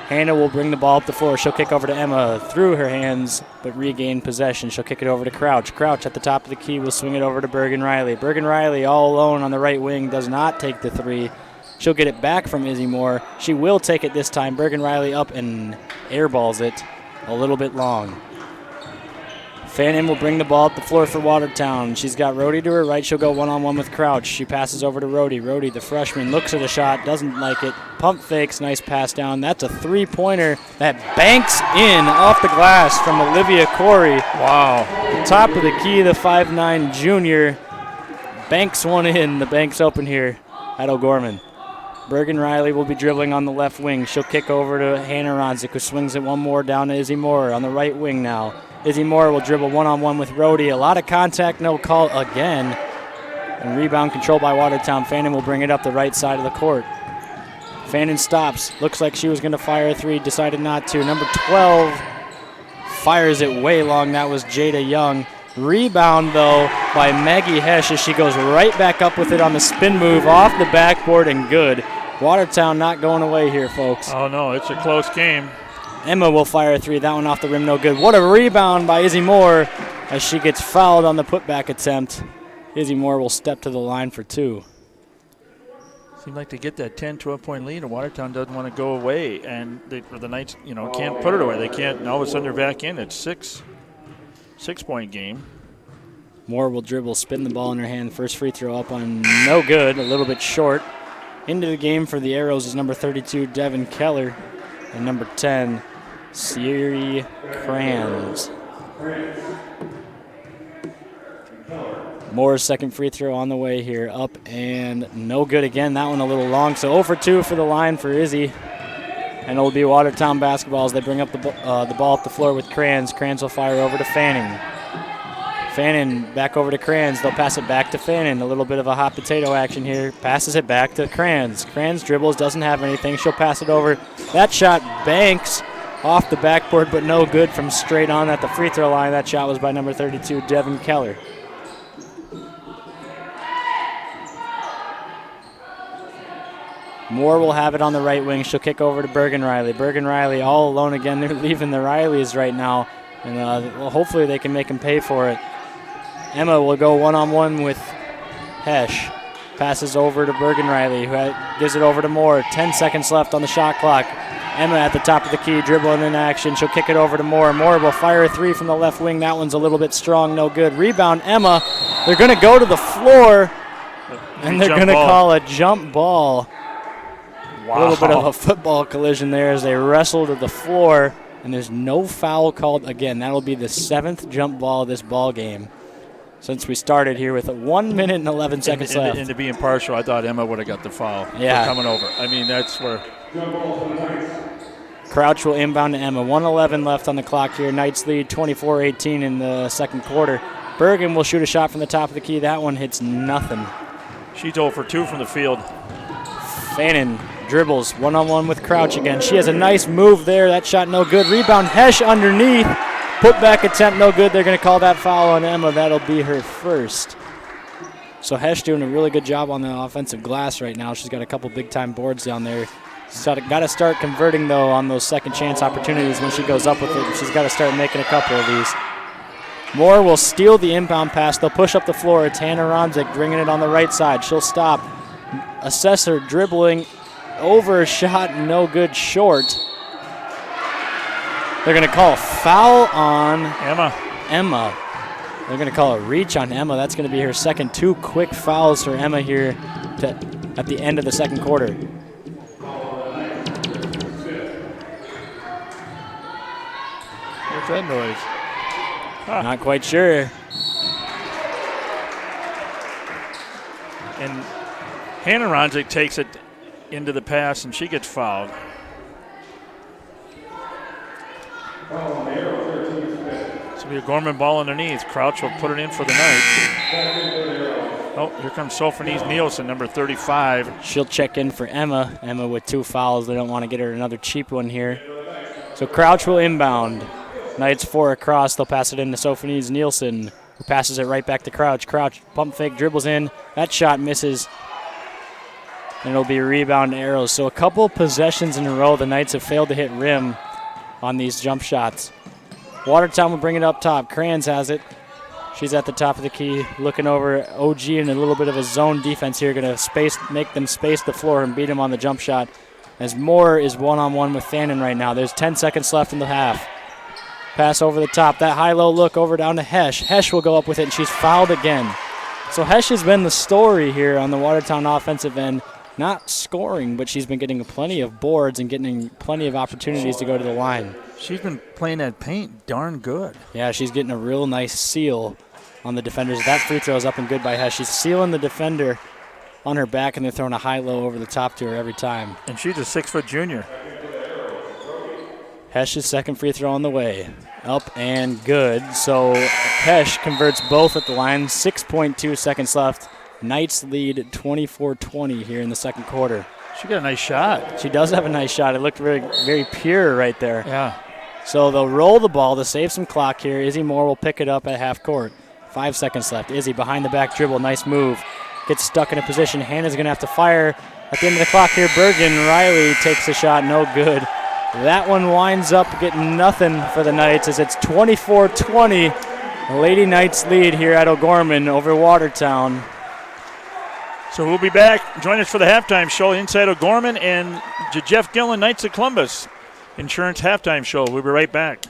Hannah will bring the ball up the floor. She'll kick over to Emma through her hands, but regain possession. She'll kick it over to Crouch. Crouch at the top of the key will swing it over to Bergen Riley. Bergen Riley all alone on the right wing does not take the three. She'll get it back from Izzy Moore. She will take it this time. Bergen Riley up and airballs it a little bit long. Fannin will bring the ball up the floor for Watertown. She's got Rhodey to her right. She'll go one-on-one with Crouch. She passes over to Rhodey. Rhodey, the freshman, looks at the shot, doesn't like it. Pump fakes, nice pass down. That's a three-pointer that banks in off the glass from Olivia Corey. Wow. The top of the key, the 5'9 junior, banks one in. The bank's open here at O'Gorman. Bergen Riley will be dribbling on the left wing. She'll kick over to Hannah Ronzik, who swings it one more down to Izzy Moore on the right wing now. Izzy Moore will dribble one-on-one with Rhodey. A lot of contact, no call again. And rebound control by Watertown. Fannin will bring it up the right side of the court. Fannin stops. Looks like she was going to fire a three. Decided not to. Number 12 fires it way long. That was Jada Young. Rebound, though, by Maggie Hesh as she goes right back up with it on the spin move off the backboard and good. Watertown not going away here, folks. Oh, no, it's a close game. Emma will fire a three. That one off the rim, no good. What a rebound by Izzy Moore as she gets fouled on the putback attempt. Izzy Moore will step to the line for two. Seemed like they get that 10, 12-point lead, and Watertown doesn't want to go away. And the Knights, can't put it away. They can't. And all of a sudden they're back in. It's six-point game. Moore will dribble, spin the ball in her hand. First free throw up on no good, a little bit short. Into the game for the Arrows is number 32, Devin Keller, and number 10, Siri Kranz. Moore's second free throw on the way here, up and no good again. That one a little long, so 0 for 2 for the line for Izzy. And it'll be Watertown basketball as they bring up the ball up the floor with Kranz. Kranz will fire over to Fanning. Fannin back over to Kranz. They'll pass it back to Fannin. A little bit of a hot potato action here. Passes it back to Kranz. Kranz dribbles, doesn't have anything. She'll pass it over. That shot banks off the backboard, but no good from straight on at the free throw line. That shot was by number 32, Devin Keller. Moore will have it on the right wing. She'll kick over to Bergen Riley. Bergen Riley all alone again. They're leaving the Rileys right now, and hopefully they can make them pay for it. Emma will go one-on-one with Hesh. Passes over to Bergen Riley, who gives it over to Moore. 10 seconds left on the shot clock. Emma at the top of the key, dribbling in action. She'll kick it over to Moore. Moore will fire a three from the left wing. That one's a little bit strong, no good. Rebound, Emma. They're going to go to the floor, and they're going to call a jump ball. Wow. A little bit of a football collision there as they wrestle to the floor, and there's no foul called. Again, that'll be the 7th jump ball of this ball game since we started here with 1 minute and 11 seconds left. And to be impartial, I thought Emma would have got the foul for coming over. I mean, that's where... Crouch will inbound to Emma. 1:11 left on the clock here. Knights lead 24-18 in the second quarter. Bergen will shoot a shot from the top of the key. That one hits nothing. She's 0 for 2 from the field. Fannin dribbles one-on-one with Crouch again. She has a nice move there. That shot no good. Rebound, Hesh underneath. Put-back attempt no good. They're going to call that foul on Emma. That'll be her first. So Hesh doing a really good job on the offensive glass right now. She's got a couple big-time boards down there. She's got to start converting, though, on those second-chance opportunities when she goes up with it. She's got to start making a couple of these. Moore will steal the inbound pass. They'll push up the floor. It's Hannah Ronzik bringing it on the right side. She'll stop. Assessor dribbling over a shot, no good, short. They're going to call a foul on Emma. They're going to call a reach on Emma. That's going to be her second. 2 quick fouls for Emma here at the end of the second quarter. What's that noise? Not quite sure. And Hannah Ronzik takes it into the pass, and she gets fouled. This will be a Gorman ball underneath. Crouch will put it in for the Knights. Oh, here comes Sophanese Nielsen, number 35. She'll check in for Emma. Emma with 2 fouls. They don't want to get her another cheap one here. So Crouch will inbound. Knights 4 across. They'll pass it in to Sophanese Nielsen, who passes it right back to Crouch. Crouch pump fake, dribbles in. That shot misses. And it'll be a rebound to Arrows. So a couple possessions in a row, the Knights have failed to hit rim on these jump shots. Watertown will bring it up top. Crayons has it. She's at the top of the key, looking over OG in a little bit of a zone defense here. Going to make them space the floor and beat him on the jump shot. As Moore is one-on-one with Fannin right now. There's 10 seconds left in the half. Pass over the top. That high-low look over down to Hesh. Hesh will go up with it, and she's fouled again. So Hesh has been the story here on the Watertown offensive end. Not scoring, but she's been getting plenty of boards and getting plenty of opportunities to go to the line. She's been playing that paint darn good. Yeah, she's getting a real nice seal on the defenders. That free throw is up and good by Hesh. She's sealing the defender on her back, and they're throwing a high-low over the top to her every time. And she's a 6-foot junior. Hesh's second free throw on the way. Up and good. So Hesh converts both at the line. 6.2 seconds left. Knights lead 24-20 here in the second quarter. She got a nice shot. She does have a nice shot. It looked very, very pure right there. Yeah. So they'll roll the ball to save some clock here. Izzy Moore will pick it up at half court. 5 seconds left. Izzy behind the back dribble. Nice move. Gets stuck in a position. Hannah's going to have to fire at the end of the clock here. Bergen Riley takes a shot. No good. That one winds up getting nothing for the Knights as it's 24-20. The Lady Knights lead here at O'Gorman over Watertown. So we'll be back. Join us for the halftime show inside O'Gorman and Jeff Gillen, Knights of Columbus Insurance halftime show. We'll be right back.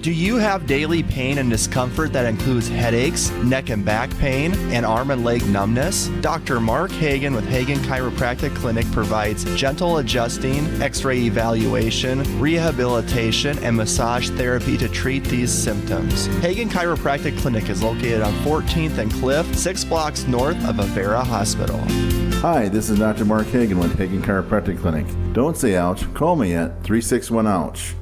Do you have daily pain and discomfort that includes headaches, neck and back pain, and arm and leg numbness? Dr. Mark Hagan with Hagan Chiropractic Clinic provides gentle adjusting, x-ray evaluation, rehabilitation, and massage therapy to treat these symptoms. Hagan Chiropractic Clinic is located on 14th and Cliff, 6 blocks north of Avera Hospital. Hi, this is Dr. Mark Hagan with Hagan Chiropractic Clinic. Don't say ouch, call me at 361-OUCH.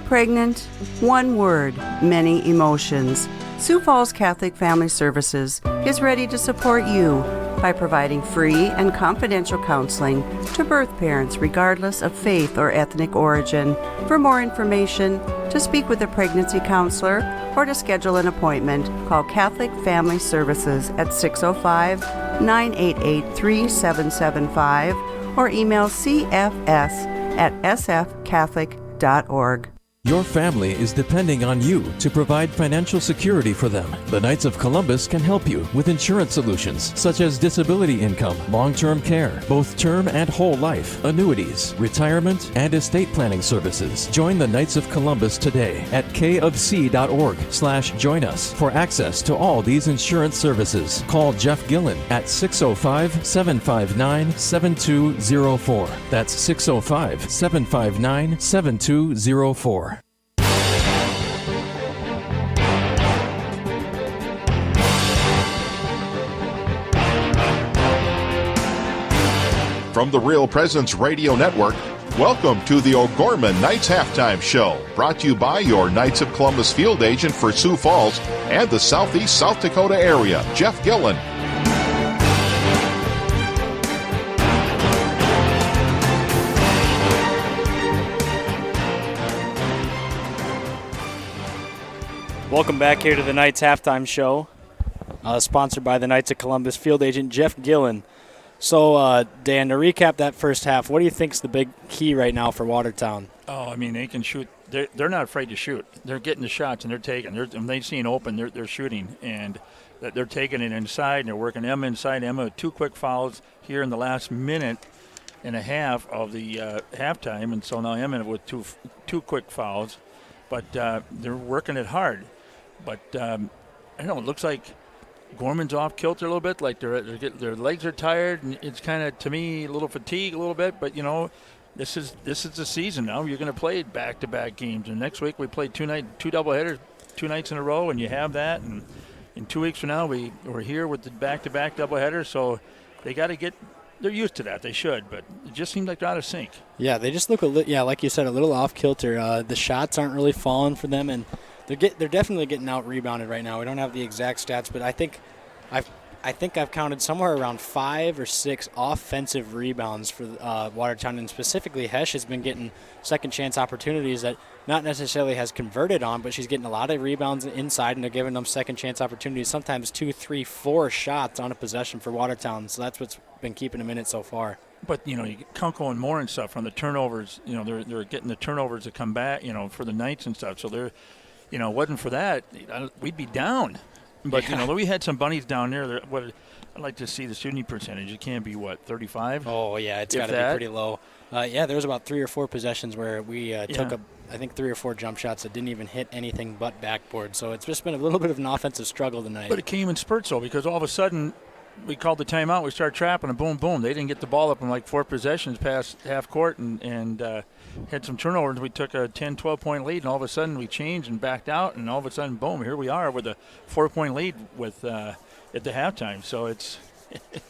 Pregnant, one word, many emotions. Sioux Falls Catholic Family Services is ready to support you by providing free and confidential counseling to birth parents regardless of faith or ethnic origin. For more information, to speak with a pregnancy counselor, or to schedule an appointment, call Catholic Family Services at 605-988-3775 or email cfs@sfcatholic.org. Your family is depending on you to provide financial security for them. The Knights of Columbus can help you with insurance solutions such as disability income, long-term care, both term and whole life, annuities, retirement, and estate planning services. Join the Knights of Columbus today at kofc.org/join us for access to all these insurance services. Call Jeff Gillen at 605-759-7204. That's 605-759-7204. From the Real Presence Radio Network, welcome to the O'Gorman Knights Halftime Show, brought to you by your Knights of Columbus field agent for Sioux Falls and the Southeast South Dakota area, Jeff Gillen. Welcome back here to the Knights Halftime Show, sponsored by the Knights of Columbus field agent Jeff Gillen. So, Dan, to recap that first half, what do you think is the big key right now for Watertown? Oh, I mean, they can shoot. They're not afraid to shoot. They're getting the shots, and they're taking. When they see an open, they're shooting, and they're taking it inside, and they're working Emma inside. Emma with 2 quick fouls here in the last minute and a half of the halftime, and so now Emma with two quick fouls. But they're working it hard. But, I don't know, it looks like Gorman's off kilter a little bit, like their legs are tired, and it's kind of, to me, a little fatigue a little bit. But this is the season now. You're going to play back-to-back games, and next week we play two doubleheaders, 2 nights in a row, and you have that. And in 2 weeks from now, we're here with the back-to-back doubleheader, so they got to get. They're used to that. They should, but it just seems like they're out of sync. Yeah, they just look like you said, a little off kilter. The shots aren't really falling for them, and they're definitely getting out rebounded right now. We don't have the exact stats, but I think I've counted somewhere around 5 or 6 offensive rebounds for Watertown, and specifically Hesh has been getting second chance opportunities that not necessarily has converted on, but she's getting a lot of rebounds inside, and they're giving them second chance opportunities, sometimes 2, 3, 4 shots on a possession for Watertown. So that's what's been keeping them in it so far. But, you get Kunkel and Moore and stuff from the turnovers. They're getting the turnovers to come back, for the Knights and stuff. So they're, wasn't for that, we'd be down. But, we had some bunnies down there. I'd like to see the shooting percentage. It can't be, 35? Oh, yeah, it's got to be pretty low. There was about 3 or 4 possessions where we took, I think, 3 or 4 jump shots that didn't even hit anything but backboard. So it's just been a little bit of an offensive struggle tonight. But it came in spurts, though, because all of a sudden we called the timeout. We started trapping, and boom, boom. They didn't get the ball up in like 4 possessions past half court and had some turnovers. We took a 10, 12-point lead, and all of a sudden we changed and backed out, and all of a sudden, boom, here we are with a 4-point lead with at the halftime. So it's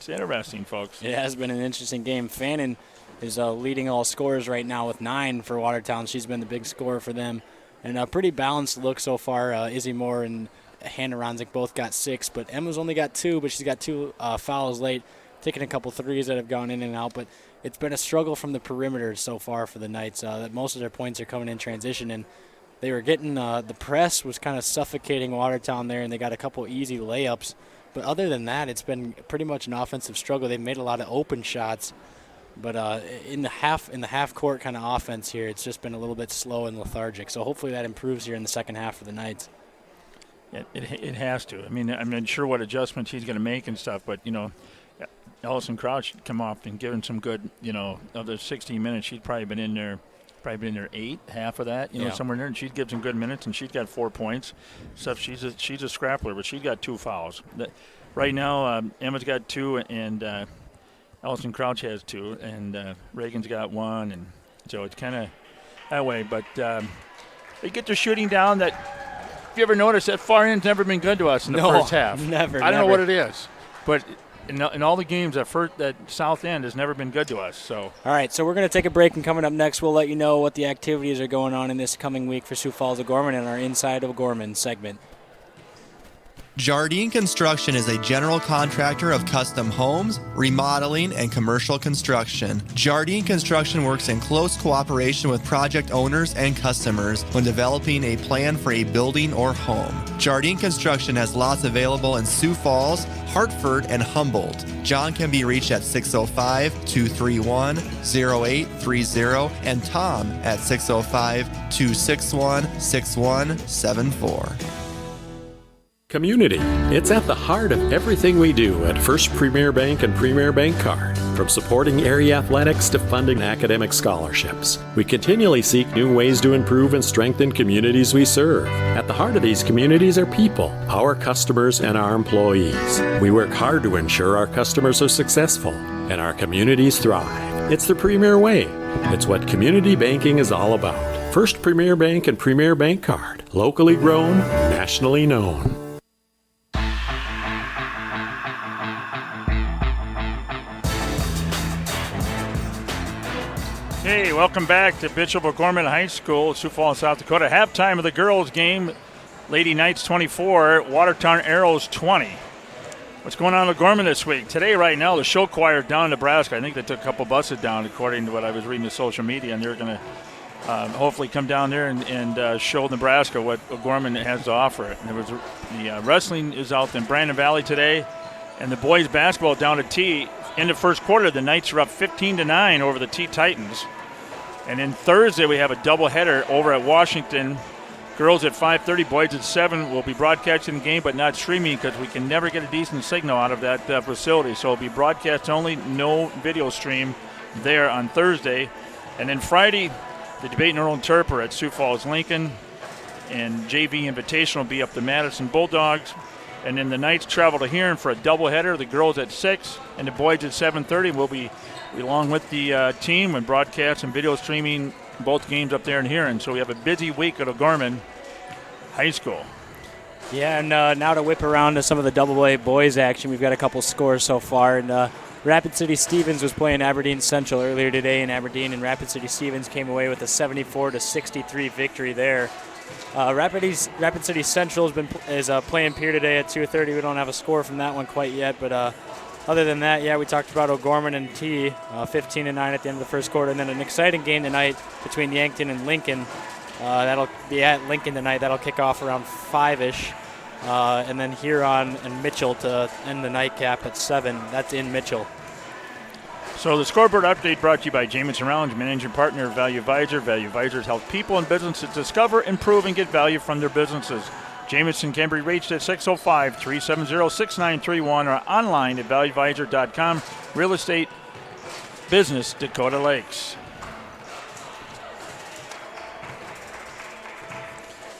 interesting, folks. It has been an interesting game. Fannin is leading all scorers right now with 9 for Watertown. She's been the big scorer for them. And a pretty balanced look so far. Izzy Moore and Hannah Ronzik both got 6, but Emma's only got 2, but she's got 2 fouls late, taking a couple threes that have gone in and out. But it's been a struggle from the perimeter so far for the Knights. Most of their points are coming in transition, and they were getting the press was kind of suffocating Watertown there, and they got a couple easy layups. But other than that, it's been pretty much an offensive struggle. They've made a lot of open shots, but in the half court kind of offense here, it's just been a little bit slow and lethargic. So hopefully that improves here in the second half for the Knights. It has to. I mean, I'm not sure what adjustments he's going to make and stuff, but Allison Crouch should come off and give him some good. Of the 16 minutes, she'd probably been in there 8, half of that, somewhere in there, and she'd give some good minutes, and she's got 4 points. Stuff. She's a scrappler, but she's got 2 fouls. Right now, Emma's got 2, and Allison Crouch has 2, and Reagan's got 1, and so it's kind of that way. But they get their shooting down. If you ever noticed, that far end's never been good to us in the first half. Never. I don't know what it is, but in all the games, that south end has never been good to us. So. All right, so we're going to take a break, and coming up next, we'll let you know what the activities are going on in this coming week for Sioux Falls O'Gorman in our Inside O'Gorman segment. Jardine Construction is a general contractor of custom homes, remodeling, and commercial construction. Jardine Construction works in close cooperation with project owners and customers when developing a plan for a building or home. Jardine Construction has lots available in Sioux Falls, Hartford, and Humboldt. John can be reached at 605-231-0830 and Tom at 605-261-6174. Community. It's at the heart of everything we do at First Premier Bank and Premier Bank Card. From supporting area athletics to funding academic scholarships, we continually seek new ways to improve and strengthen communities we serve. At the heart of these communities are people, our customers, and our employees. We work hard to ensure our customers are successful and our communities thrive. It's the Premier way. It's what community banking is all about. First Premier Bank and Premier Bank Card. Locally grown, nationally known. Hey, welcome back to Bishop O'Gorman High School, Sioux Falls, South Dakota. Halftime of the girls' game, Lady Knights 24, Watertown Arrows 20. What's going on in O'Gorman this week? Today, right now, the show choir down in Nebraska. I think they took a couple buses down, according to what I was reading on social media, and they're going to hopefully come down there and show Nebraska what O'Gorman has to offer. And there was the wrestling is out in Brandon Valley today, and the boys' basketball down at T. In the first quarter, the Knights are up 15-9 over the T Titans. And then Thursday, we have a doubleheader over at Washington. Girls at 5:30, boys at 7. We'll be broadcasting the game, but not streaming because we can never get a decent signal out of that facility. So it'll be broadcast only, no video stream there on Thursday. And then Friday, the debate in Earl and Turper at Sioux Falls Lincoln. And JV Invitational will be up the Madison Bulldogs. And then the Knights travel to Huron for a doubleheader. The girls at 6 and the boys at 7:30. We'll be along with the team and broadcast and video streaming both games up there in Huron. So we have a busy week at O'Gorman High School. Yeah, and now to whip around to some of the AA boys action. We've got a couple scores so far. And Rapid City Stevens was playing Aberdeen Central earlier today in Aberdeen, and Rapid City Stevens came away with a 74-63 victory there. Rapid City Central is playing Pier today at 2:30. We don't have a score from that one quite yet, but other than that, yeah, we talked about O'Gorman and T, 15-9 at the end of the first quarter, and then an exciting game tonight between Yankton and Lincoln. That'll be at Lincoln tonight. That'll kick off around 5-ish, and then Huron and Mitchell to end the nightcap at 7. That's in Mitchell. So the scoreboard update brought to you by Jamison Rollins, managing partner of Value Advisor. Value Advisors help people and businesses discover, improve, and get value from their businesses. Jamison can be reached at 605-370-6931 or online at valueadvisor.com. Real estate business, Dakota Lakes.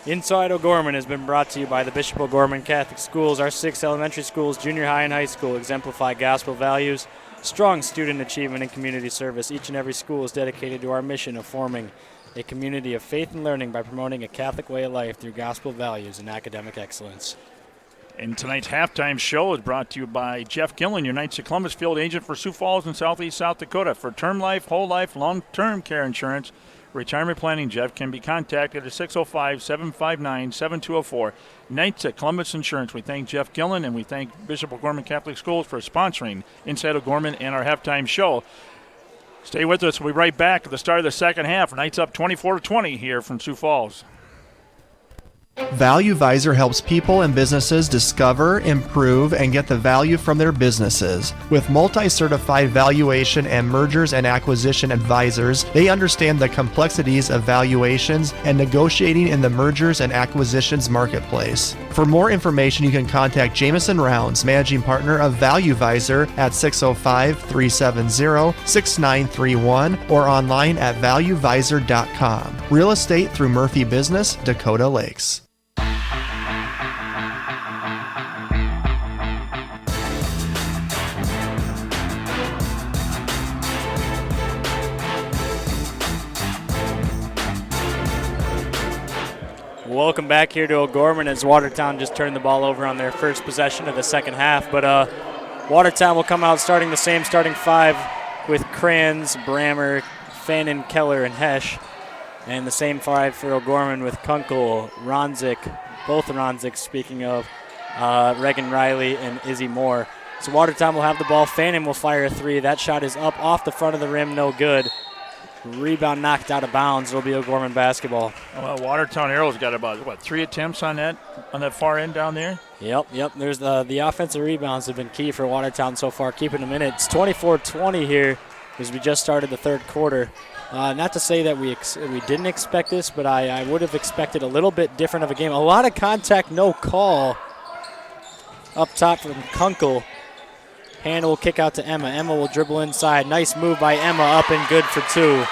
Inside O'Gorman has been brought to you by the Bishop O'Gorman Catholic Schools. Our 6 elementary schools, junior high and high school, exemplify gospel values, strong student achievement, and community service. Each and every school is dedicated to our mission of forming a community of faith and learning by promoting a Catholic way of life through gospel values and academic excellence. And tonight's halftime show is brought to you by Jeff Gillen, your Knights of Columbus field agent for Sioux Falls and Southeast South Dakota. For term life, whole life, long-term care insurance, retirement planning, Jeff can be contacted at 605-759-7204. Knights at Columbus Insurance. We thank Jeff Gillen and we thank Bishop O'Gorman Catholic Schools for sponsoring Inside O'Gorman and our halftime show. Stay with us. We'll be right back at the start of the second half. Knights up 24-20 here from Sioux Falls. Value Advisor helps people and businesses discover, improve, and get the value from their businesses. With multi-certified valuation and mergers and acquisition advisors, they understand the complexities of valuations and negotiating in the mergers and acquisitions marketplace. For more information, you can contact Jamison Rounds, managing partner of Value Advisor at 605-370-6931 or online at valueadvisor.com. Real estate through Murphy Business, Dakota Lakes. Welcome back here to O'Gorman as Watertown just turned the ball over on their first possession of the second half. But Watertown will come out starting the same starting 5 with Kranz, Brammer, Fannin, Keller, and Hesch. And the same 5 for O'Gorman with Kunkel, Ronzik, both Ronzik speaking of, Reagan Riley and Izzy Moore. So Watertown will have the ball. Fannin will fire a three. That shot is up off the front of the rim, no good. Rebound knocked out of bounds. It'll be O'Gorman basketball. Well, Watertown Arrows got about, 3 attempts on that far end down there? Yep. There's the offensive rebounds have been key for Watertown so far, keeping them in it. It's 24-20 here as we just started the third quarter. Not to say that we didn't expect this, but I would have expected a little bit different of a game. A lot of contact, no call. Up top from Kunkel. Hannah will kick out to Emma. Emma will dribble inside. Nice move by Emma, up and good for 2.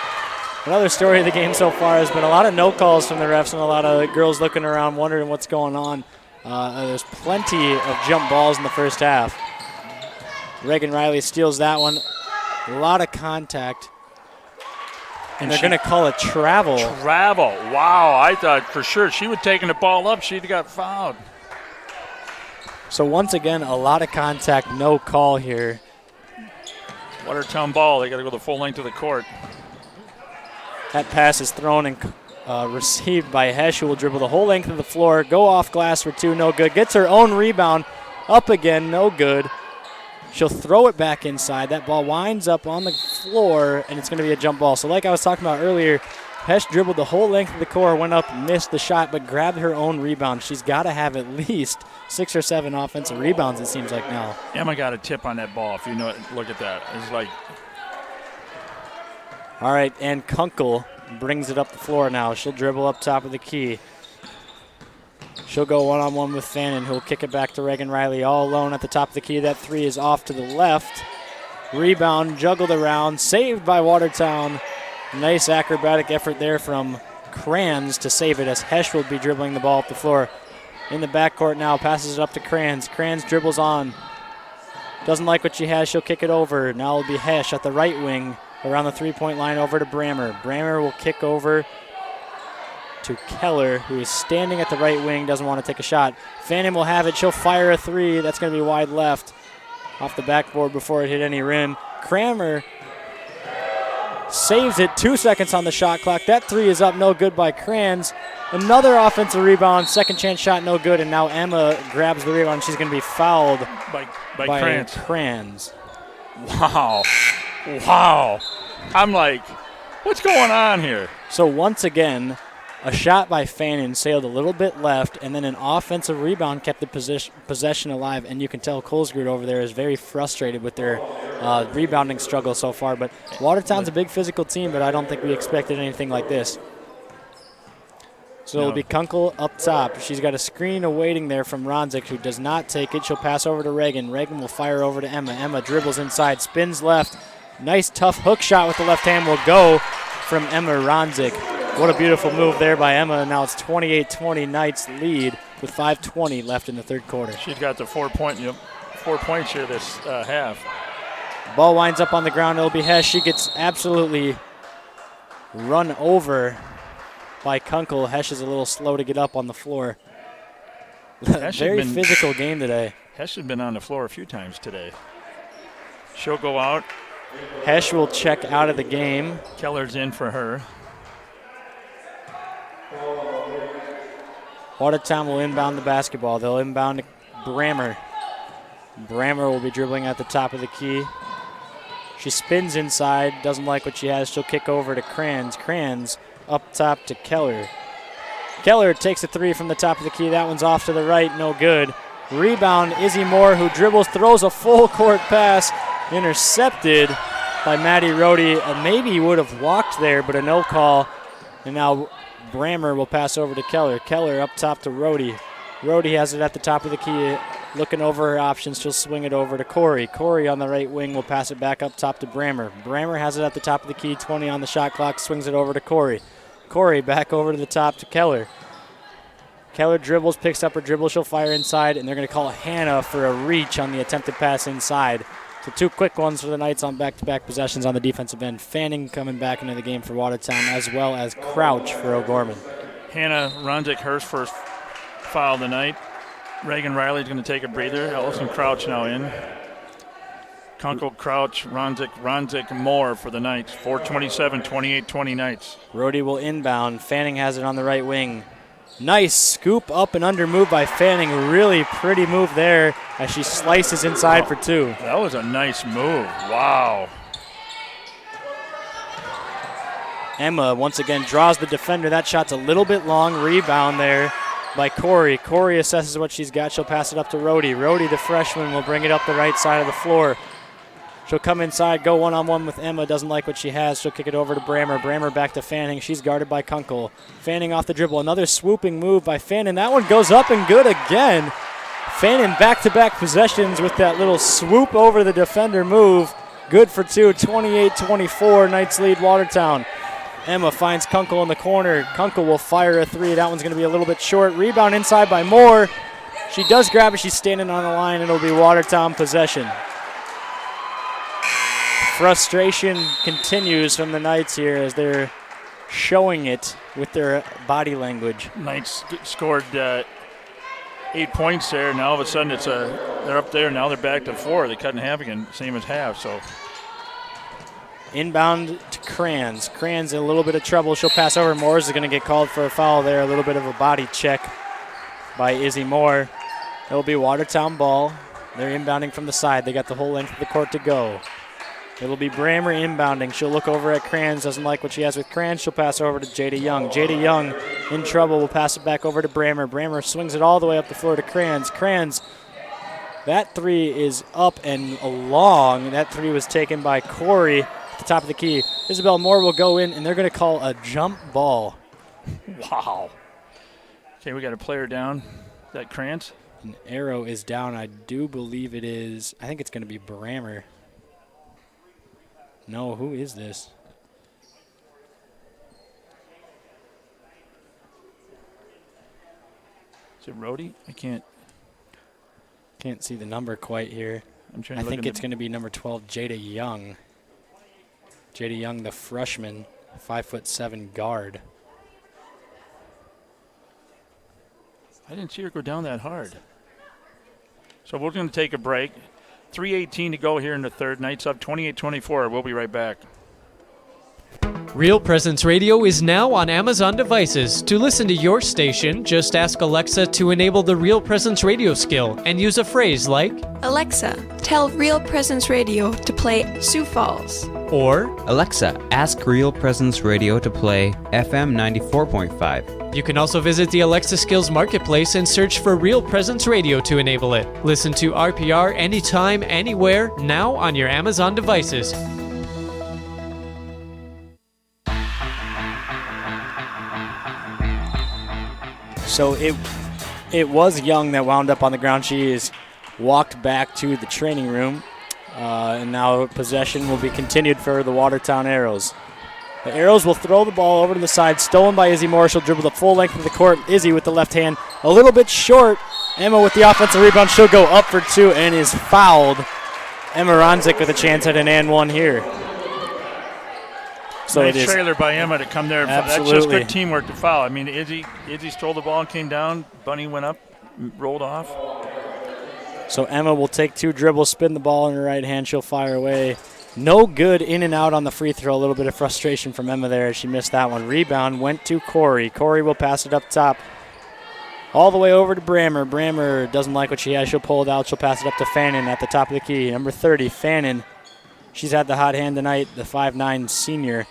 Another story of the game so far has been a lot of no calls from the refs and a lot of girls looking around wondering what's going on. There's plenty of jump balls in the first half. Reagan Riley steals that one. A lot of contact. And they're going to call it travel. Travel. Wow, I thought for sure she would taking the ball up. She'd have got fouled. So once again, a lot of contact, no call here. Watertown ball. They got to go the full length of the court. That pass is thrown and received by Hesh, who will dribble the whole length of the floor, go off glass for 2, no good. Gets her own rebound, up again, no good. She'll throw it back inside. That ball winds up on the floor, and it's going to be a jump ball. So like I was talking about earlier, Hesh dribbled the whole length of the court, went up, missed the shot, but grabbed her own rebound. She's got to have at least 6 or 7 offensive rebounds, it seems like now. Emma got a tip on that ball, if you know. Look at that. It's like... All right, and Kunkel brings it up the floor now. She'll dribble up top of the key. She'll go one-on-one with Fannin, who'll kick it back to Reagan Riley all alone at the top of the key. That 3 is off to the left. Rebound, juggled around, saved by Watertown. Nice acrobatic effort there from Kranz to save it as Hesh will be dribbling the ball up the floor. In the backcourt now, passes it up to Kranz. Kranz dribbles on. Doesn't like what she has, she'll kick it over. Now it'll be Hesh at the right wing around the three-point line over to Brammer. Brammer will kick over to Keller, who is standing at the right wing, doesn't want to take a shot. Fannin will have it. She'll fire a 3. That's going to be wide left off the backboard before it hit any rim. Kramer saves it. 2 seconds on the shot clock. That 3 is up, no good by Kranz. Another offensive rebound, second chance shot, no good, and now Emma grabs the rebound. She's going to be fouled by Kranz. Wow. I'm like, what's going on here? So once again, a shot by Fannin sailed a little bit left, and then an offensive rebound kept the possession alive, and you can tell Colesgrud over there is very frustrated with their rebounding struggle so far. But Watertown's a big physical team, but I don't think we expected anything like this. So it'll be Kunkel up top. She's got a screen awaiting there from Ronzik, who does not take it. She'll pass over to Reagan. Reagan will fire over to Emma. Emma dribbles inside, spins left. Nice tough hook shot with the left hand will go from Emma Ronzik. What a beautiful move there by Emma. Now it's 28-20 Knights lead with 5:20 left in the third quarter. She's got the 4 points here this half. Ball winds up on the ground. It'll be Hesh. She gets absolutely run over by Kunkel. Hesh is a little slow to get up on the floor. Very physical game today. Hesh has been on the floor a few times today. She'll go out. Hesh will check out of the game. Keller's in for her. Watertown will inbound the basketball. They'll inbound to Brammer. Brammer will be dribbling at the top of the key. She spins inside, doesn't like what she has. She'll kick over to Kranz. Kranz up top to Keller. Keller takes a 3 from the top of the key. That one's off to the right, no good. Rebound, Izzy Moore, who dribbles, throws a full court pass. Intercepted by Maddie Rohde. Maybe he would have walked there, but a no call. And now Brammer will pass over to Keller. Keller up top to Rohde. Rohde has it at the top of the key. Looking over her options, she'll swing it over to Corey. Corey on the right wing will pass it back up top to Brammer. Brammer has it at the top of the key, 20 on the shot clock, swings it over to Corey. Corey back over to the top to Keller. Keller dribbles, picks up her dribble, she'll fire inside, and they're going to call Hannah for a reach on the attempted pass inside. So 2 quick ones for the Knights on back-to-back possessions on the defensive end. Fanning coming back into the game for Watertown, as well as Crouch for O'Gorman. Hannah Ronzik, her first foul of the night. Reagan Riley's going to take a breather. Ellison Crouch now in. Kunkel, Crouch, Ronzik, Moore for the Knights. 4:27, 28-20 Knights. Rohde will inbound. Fanning has it on the right wing. Nice scoop up and under move by Fanning. Really pretty move there as she slices inside for 2. That was a nice move. Wow. Emma once again draws the defender. That shot's a little bit long. Rebound there by Corey. Corey assesses what she's got. She'll pass it up to Rhodey. Rhodey, the freshman, will bring it up the right side of the floor. She'll come inside, go one-on-one with Emma. Doesn't like what she has. She'll kick it over to Brammer. Brammer back to Fanning. She's guarded by Kunkel. Fanning off the dribble. Another swooping move by Fanning. That one goes up and good again. Fanning back-to-back possessions with that little swoop over the defender move. Good for 2. 28-24. Knights lead Watertown. Emma finds Kunkel in the corner. Kunkel will fire a 3. That one's going to be a little bit short. Rebound inside by Moore. She does grab it. She's standing on the line. It'll be Watertown possession. Frustration continues from the Knights here as they're showing it with their body language. Knights scored 8 points there. Now all of a sudden they're up there. Now they're back to 4. They cut in half again, same as half. So inbound to Kranz. Kranz in a little bit of trouble. She'll pass over. Moores is going to get called for a foul there. A little bit of a body check by Izzy Moore. It'll be Watertown ball. They're inbounding from the side. They got the whole length of the court to go. It'll be Brammer inbounding. She'll look over at Kranz. Doesn't like what she has with Kranz. She'll pass over to Jada Young. Jada Young in trouble. Will pass it back over to Brammer. Brammer swings it all the way up the floor to Kranz. Kranz, that 3 is up and long. That 3 was taken by Corey at the top of the key. Isabel Moore will go in, and they're going to call a jump ball. Wow. Okay, we got a player down. Is that Kranz? An arrow is down. I do believe it is. I think it's going to be Brammer. No, who is this? Is it Rhodey? I can't see the number quite here. I think it's going to be number 12, Jada Young. Jada Young, the freshman, 5'7" guard. I didn't see her go down that hard. So we're going to take a break. 3:18 to go here in the third. Knights up 28-24. We'll be right back. Real Presence Radio is now on Amazon devices. To listen to your station, just ask Alexa to enable the Real Presence Radio skill and use a phrase like, Alexa, tell Real Presence Radio to play Sioux Falls. Or, Alexa, ask Real Presence Radio to play FM 94.5. You can also visit the Alexa Skills Marketplace and search for Real Presence Radio to enable it. Listen to RPR anytime, anywhere, now on your Amazon devices. So it was Young that wound up on the ground. She is walked back to the training room, and now possession will be continued for the Watertown Arrows. The Arrows will throw the ball over to the side, stolen by Izzy Moore. She'll dribble the full length of the court. Izzy with the left hand, a little bit short. Emma with the offensive rebound. She'll go up for 2 and is fouled. Emma Ronzik with a chance at an and 1 here. So nice it is trailer by Emma to come there. Absolutely. That's just good teamwork to foul. I mean, Izzy stole the ball and came down. Bunny went up, rolled off. So Emma will take 2 dribbles, spin the ball in her right hand. She'll fire away. No good, in and out on the free throw. A little bit of frustration from Emma there as she missed that one. Rebound went to Corey. Corey will pass it up top. All the way over to Brammer. Brammer doesn't like what she has. She'll pull it out. She'll pass it up to Fannin at the top of the key. Number 30, Fannin. She's had the hot hand tonight, the 5'9" senior.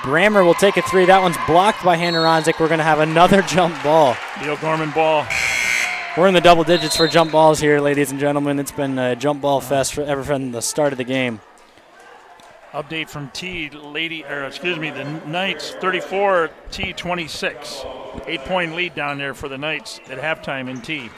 Brammer will take a 3. That one's blocked by Hannah Ronzik. We're going to have another jump ball. The O'Gorman ball. We're in the double digits for jump balls here, ladies and gentlemen. It's been a jump ball fest ever from the start of the game. Update from the Knights 34, T 26. 8-point lead down there for the Knights at halftime in T.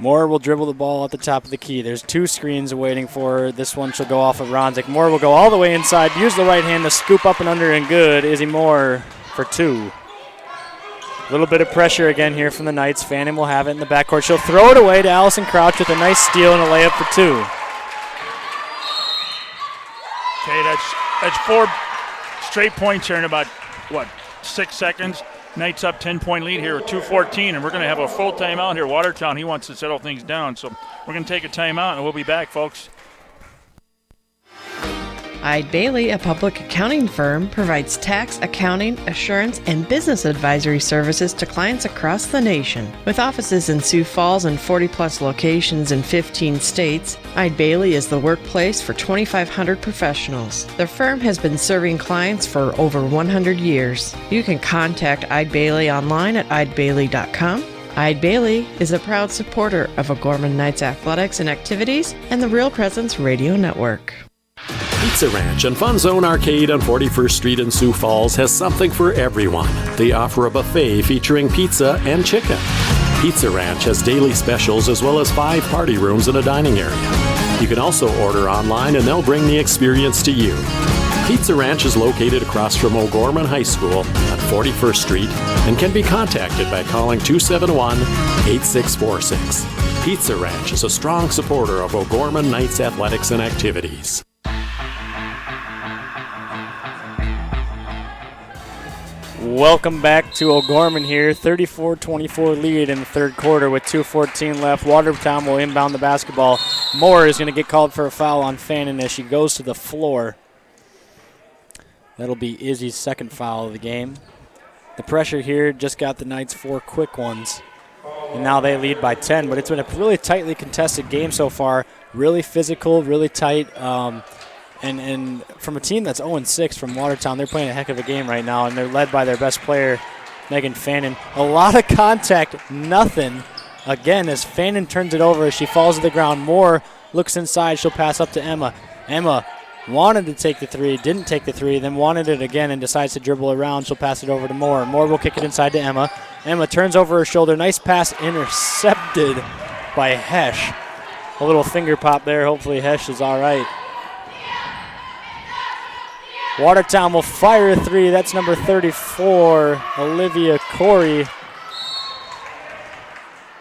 Moore will dribble the ball at the top of the key. There's 2 screens waiting for her. This one she'll go off of Ronzik. Moore will go all the way inside, use the right hand to scoop up and under and good. Izzy Moore for 2. A little bit of pressure again here from the Knights. Fannin will have it in the backcourt. She'll throw it away to Allison Crouch with a nice steal and a layup for 2. Okay, that's 4 straight points here in about, 6 seconds. Knights up 10-point lead here with 2:14, and we're going to have a full timeout here. Watertown, he wants to settle things down, so we're going to take a timeout, and we'll be back, folks. Eide Bailey, a public accounting firm, provides tax, accounting, assurance, and business advisory services to clients across the nation. With offices in Sioux Falls and 40-plus locations in 15 states, Eide Bailey is the workplace for 2,500 professionals. The firm has been serving clients for over 100 years. You can contact Eide Bailey online at eidebailey.com. Eide Bailey is a proud supporter of O'Gorman Knights athletics and activities and the Real Presence Radio Network. Pizza Ranch and Fun Zone Arcade on 41st Street in Sioux Falls has something for everyone. They offer a buffet featuring pizza and chicken. Pizza Ranch has daily specials as well as 5 party rooms and a dining area. You can also order online and they'll bring the experience to you. Pizza Ranch is located across from O'Gorman High School on 41st Street and can be contacted by calling 271-8646. Pizza Ranch is a strong supporter of O'Gorman Knights athletics and activities. Welcome back to O'Gorman here. 34-24 lead in the third quarter with 2:14 left. Watertown will inbound the basketball. Moore is going to get called for a foul on Fannin as she goes to the floor. That'll be Izzy's second foul of the game. The pressure here just got the Knights 4 quick ones. And now they lead by 10, but it's been a really tightly contested game so far. Really physical, really tight. And from a team that's 0-6 from Watertown, they're playing a heck of a game right now, and they're led by their best player, Megan Fannin. A lot of contact, nothing. Again, as Fannin turns it over as she falls to the ground. Moore looks inside. She'll pass up to Emma. Emma wanted to take the three, didn't take the three, then wanted it again and decides to dribble around. She'll pass it over to Moore. Moore will kick it inside to Emma. Emma turns over her shoulder. Nice pass intercepted by Hesh. A little finger pop there. Hopefully Hesh is all right. Watertown will fire a three. That's number 34, Olivia Corey.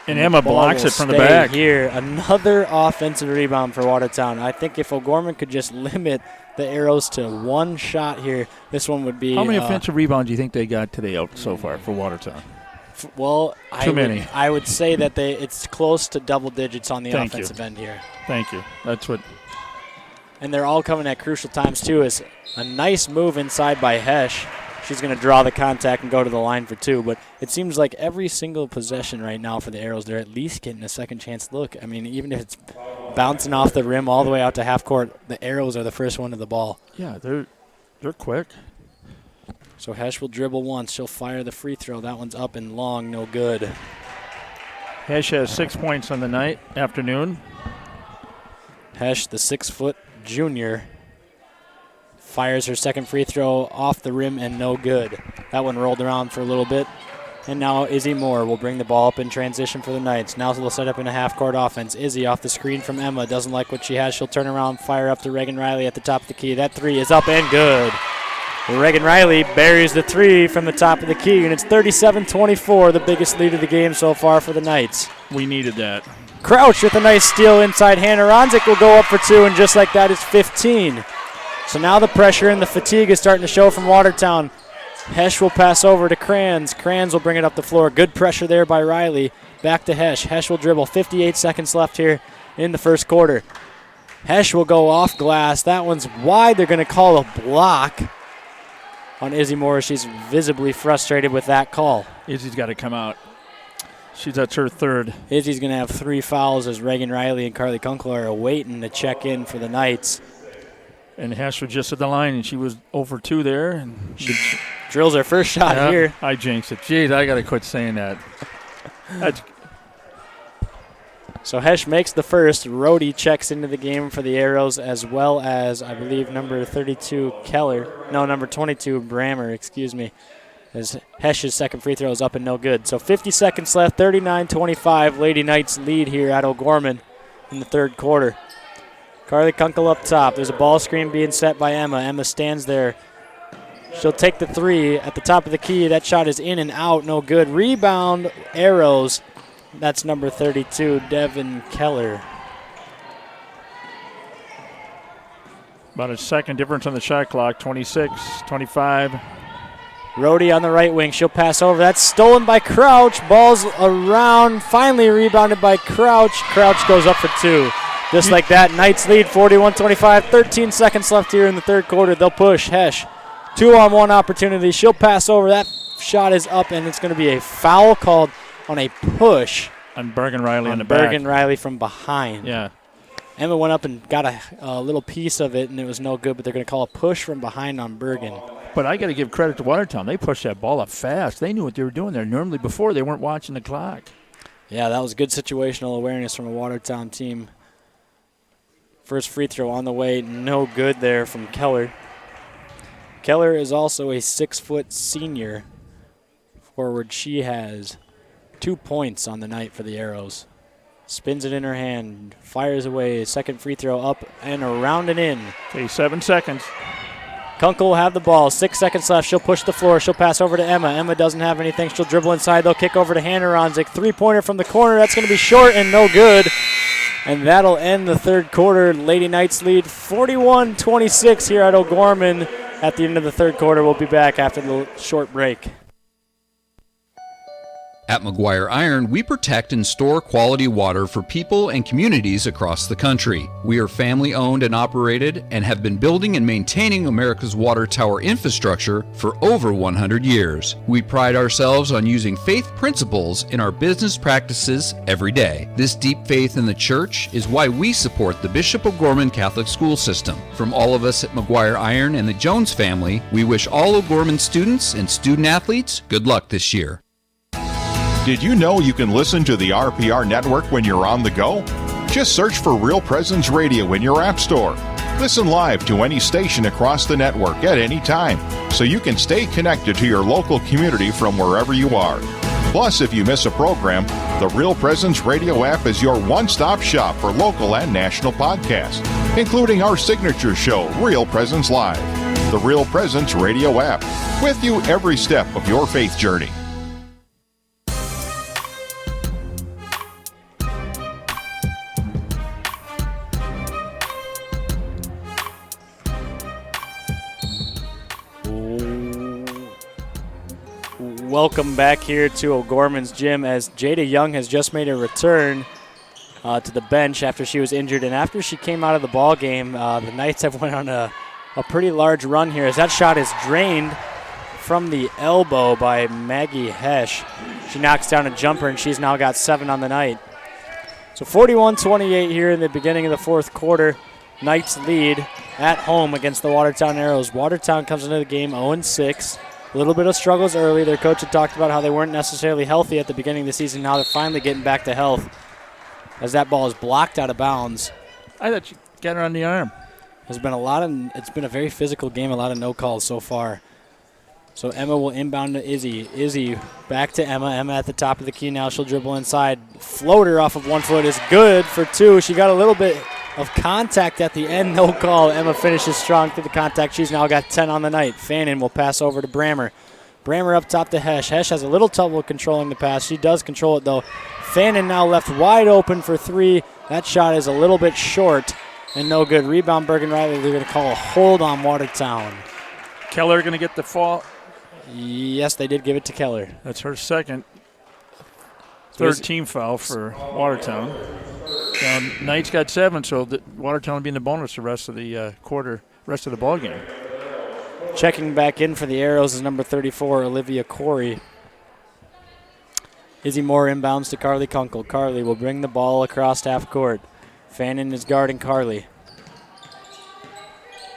And Emma blocks it from the back. Here, another offensive rebound for Watertown. I think if O'Gorman could just limit the arrows to one shot here, this one would be. How many offensive rebounds do you think they got today out so far for Watertown? Well, Too many. I would say that it's close to double digits on the offensive end here. Thank you. That's what. And they're all coming at crucial times, too. Is a nice move inside by Hesh. She's going to draw the contact and go to the line for 2. But it seems like every single possession right now for the Arrows, they're at least getting a second chance look. I mean, even if it's bouncing off the rim all the way out to half court, the Arrows are the first one to the ball. Yeah, they're quick. So Hesh will dribble once. She'll fire the free throw. That one's up and long, no good. Hesh has 6 points on the afternoon. Hesh, the 6-foot junior, fires her second free throw off the rim and no good. That one rolled around for a little bit. And now Izzy Moore will bring the ball up in transition for the Knights. Now they'll set up in a half-court offense. Izzy off the screen from Emma. Doesn't like what she has. She'll turn around, fire up to Reagan Riley at the top of the key. That three is up and good. Reagan Riley buries the three from the top of the key, and it's 37-24, the biggest lead of the game so far for the Knights. We needed that. Crouch with a nice steal inside. Hannah Ronzik will go up for 2, and just like that, it's 15. So now the pressure and the fatigue is starting to show from Watertown. Hesh will pass over to Kranz. Kranz will bring it up the floor. Good pressure there by Riley. Back to Hesh. Hesh will dribble. 58 seconds left here in the first quarter. Hesh will go off glass. That one's wide. They're going to call a block on Izzy Moore. She's visibly frustrated with that call. Izzy's got to come out. That's her third. Izzy's going to have 3 fouls as Reagan Riley and Carly Kunkel are waiting to check in for the Knights. And Hesh was just at the line, and she was over 2 there. And she drills her first shot here. I jinxed it. Jeez, I got to quit saying that. So Hesh makes the first. Rhodey checks into the game for the Arrows, as well as, I believe, number 32, number 22, Brammer, excuse me. As Hesh's second free throw is up and no good. So 50 seconds left, 39-25. Lady Knights lead here at O'Gorman in the third quarter. Carly Kunkel up top. There's a ball screen being set by Emma. Emma stands there. She'll take the three at the top of the key. That shot is in and out, no good. Rebound, Arrows. That's number 32, Devin Keller. About a second difference on the shot clock, 26-25. Rhodey on the right wing. She'll pass over. That's stolen by Crouch. Ball's around. Finally rebounded by Crouch. Crouch goes up for 2. Just like that, Knights lead 41-25. 13 seconds left here in the third quarter. They'll push. Hesh, 2-on-1 opportunity. She'll pass over. That shot is up, and it's going to be a foul called on a push. On Bergen Riley on the back. Bergen Riley from behind. Yeah. Emma went up and got a little piece of it, and it was no good, but they're going to call a push from behind on Bergen. But I got to give credit to Watertown. They pushed that ball up fast. They knew what they were doing there. Normally before, they weren't watching the clock. Yeah, that was good situational awareness from a Watertown team. First free throw on the way, no good there from Keller. Keller is also a 6-foot senior forward. She has 2 points on the night for the Arrows. Spins it in her hand, fires away, second free throw up and around and in. Okay, 7 seconds. Kunkel will have the ball, 6 seconds left. She'll push the floor, she'll pass over to Emma. Emma doesn't have anything, she'll dribble inside. They'll kick over to Hannah Ronzik. 3-pointer from the corner, that's going to be short and no good. And that'll end the third quarter. Lady Knights lead 41-26 here at O'Gorman. At the end of the third quarter, we'll be back after the short break. At McGuire Iron, we protect and store quality water for people and communities across the country. We are family owned and operated and have been building and maintaining America's water tower infrastructure for over 100 years. We pride ourselves on using faith principles in our business practices every day. This deep faith in the church is why we support the Bishop O'Gorman Catholic School System. From all of us at McGuire Iron and the Jones family, we wish all O'Gorman students and student athletes good luck this year. Did you know you can listen to the RPR network when you're on the go? Just search for Real Presence Radio in your app store. Listen live to any station across the network at any time, so you can stay connected to your local community from wherever you are. Plus, if you miss a program, the Real Presence Radio app is your one-stop shop for local and national podcasts, including our signature show, Real Presence Live. The Real Presence Radio app, with you every step of your faith journey. Welcome back here to O'Gorman's gym as Jada Young has just made a return to the bench after she was injured. And after she came out of the ball game, the Knights have went on a pretty large run here as that shot is drained from the elbow by Maggie Hesh. She knocks down a jumper and she's now got 7 on the night. So 41-28 here in the beginning of the fourth quarter. Knights lead at home against the Watertown Arrows. Watertown comes into the game 0-6. A little bit of struggles early. Their coach had talked about how they weren't necessarily healthy at the beginning of the season. Now they're finally getting back to health as that ball is blocked out of bounds. I thought you got her on the arm. It's been a very physical game, a lot of no calls so far. So Emma will inbound to Izzy. Izzy back to Emma. Emma at the top of the key now. She'll dribble inside. Floater off of 1 foot is good for 2. She got a little bit of contact at the end, no call. Emma finishes strong through the contact. She's now got 10 on the night. Fannin will pass over to Brammer. Brammer up top to Hesh. Hesh has a little trouble controlling the pass. She does control it, though. Fannin now left wide open for 3. That shot is a little bit short and no good. Rebound Bergen Riley. They're going to call a hold on Watertown. Keller going to get the fall. Yes, they did give it to Keller. That's her second. Third team foul for Watertown. Knights got 7, so Watertown will be in the bonus the rest of the rest of the ball game. Checking back in for the Arrows is number 34, Olivia Corey. Izzy Moore inbounds to Carly Kunkel. Carly will bring the ball across half court. Fannin is guarding Carly.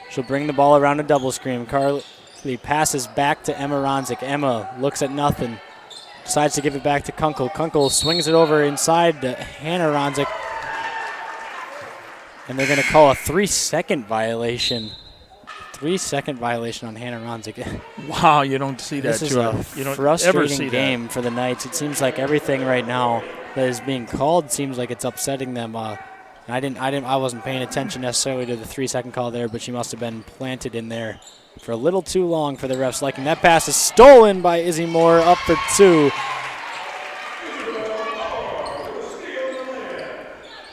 She'll bring the ball around a double screen. Carly passes back to Emma Ronzik. Emma looks at nothing. Decides to give it back to Kunkel. Kunkel swings it over inside to Hannah Ronzik. And they're going to call a 3-second violation. 3-second violation on Hannah Ronzik. Wow, you don't see that. This is a frustrating game for the Knights. It seems like everything right now that is being called seems like it's upsetting them. I wasn't paying attention necessarily to the 3-second call there, but she must have been planted in there for a little too long for the refs' liking. That pass is stolen by Izzy Moore, up for 2.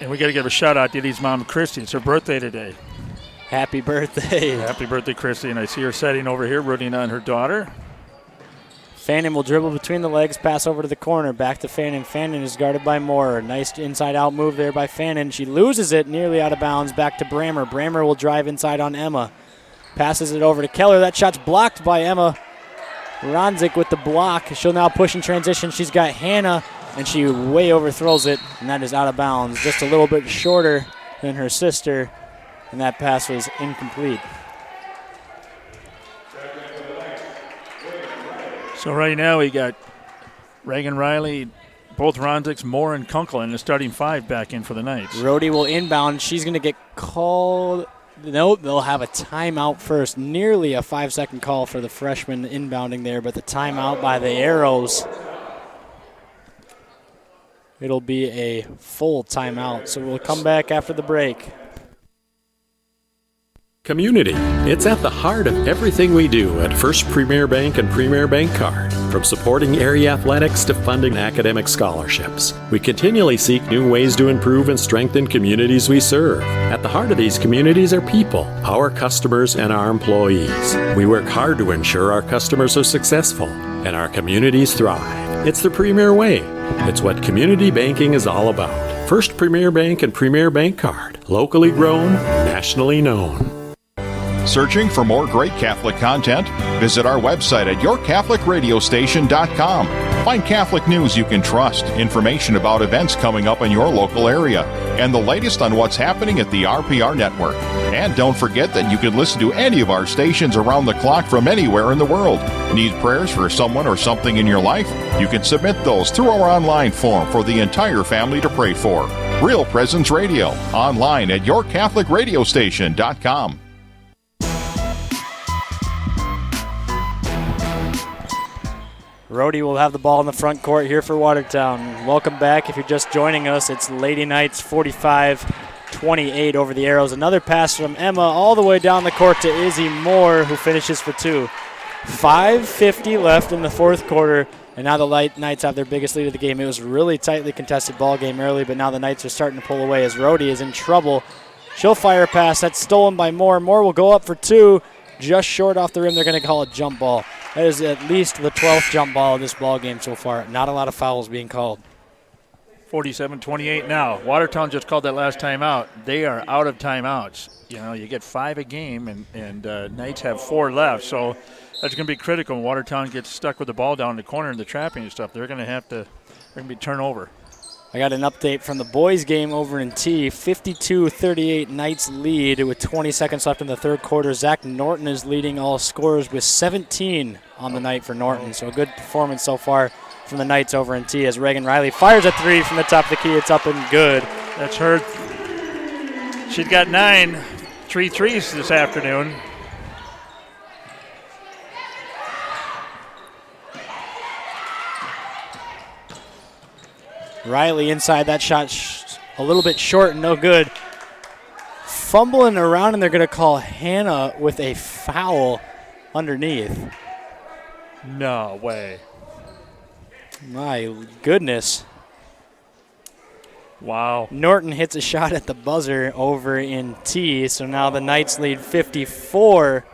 And we got to give a shout out to Izzy's mom, Christy. It's her birthday today. Happy birthday. Happy birthday, Christy. And I see her sitting over here rooting on her daughter. Fannin will dribble between the legs, pass over to the corner, back to Fannin. Fannin is guarded by Moore. Nice inside-out move there by Fannin. She loses it, nearly out of bounds, back to Brammer. Brammer will drive inside on Emma. Passes it over to Keller. That shot's blocked by Emma. Ronzik with the block. She'll now push in transition. She's got Hannah, and she way overthrows it, and that is out of bounds. Just a little bit shorter than her sister, and that pass was incomplete. So right now we got Reagan Riley, both Ronzicks, Moore, and Kunkel in the starting 5 back in for the Knights. Rhodey will inbound. She's going to get called. No, they'll have a timeout first. Nearly a 5-second call for the freshman inbounding there, but the timeout by the Arrows. It'll be a full timeout, so we'll come back after the break. Community. It's at the heart of everything we do at First Premier Bank and Premier Bank Card. From supporting area athletics to funding academic scholarships, we continually seek new ways to improve and strengthen communities we serve. At the heart of these communities are people, our customers, and our employees. We work hard to ensure our customers are successful and our communities thrive. It's the Premier way. It's what community banking is all about. First Premier Bank and Premier Bank Card. Locally grown, nationally known. Searching for more great Catholic content? Visit our website at yourcatholicradiostation.com. Find Catholic news you can trust, information about events coming up in your local area, and the latest on what's happening at the RPR network. And don't forget that you can listen to any of our stations around the clock from anywhere in the world. Need prayers for someone or something in your life? You can submit those through our online form for the entire family to pray for. Real Presence Radio, online at yourcatholicradiostation.com. Rhodey will have the ball in the front court here for Watertown. Welcome back. If you're just joining us, it's Lady Knights 45-28 over the Arrows. Another pass from Emma all the way down the court to Izzy Moore, who finishes for 2. 5:50 left in the fourth quarter, and now the Knights have their biggest lead of the game. It was a really tightly contested ball game early, but now the Knights are starting to pull away as Rhodey is in trouble. She'll fire a pass. That's stolen by Moore. Moore will go up for 2. Just short off the rim. They're going to call a jump ball. That is at least the 12th jump ball of this ball game so far. Not a lot of fouls being called. 47-28 now. Watertown just called that last timeout. They are out of timeouts. You know, you get 5 a game, and Knights have 4 left. So that's going to be critical when Watertown gets stuck with the ball down in the corner and the trapping and stuff. They're going to be turnover. I got an update from the boys' game over in T. 52-38 Knights lead with 20 seconds left in the third quarter. Zach Norton is leading all scorers with 17 on the night for Norton. So a good performance so far from the Knights over in T as Reagan Riley fires a 3 from the top of the key. It's up and good. That's her. She's got 9 3-3s this afternoon. Riley inside, that shot a little bit short and no good. Fumbling around, and they're going to call Hannah with a foul underneath. No way. My goodness. Wow. Norton hits a shot at the buzzer over in T, so now the Knights lead 54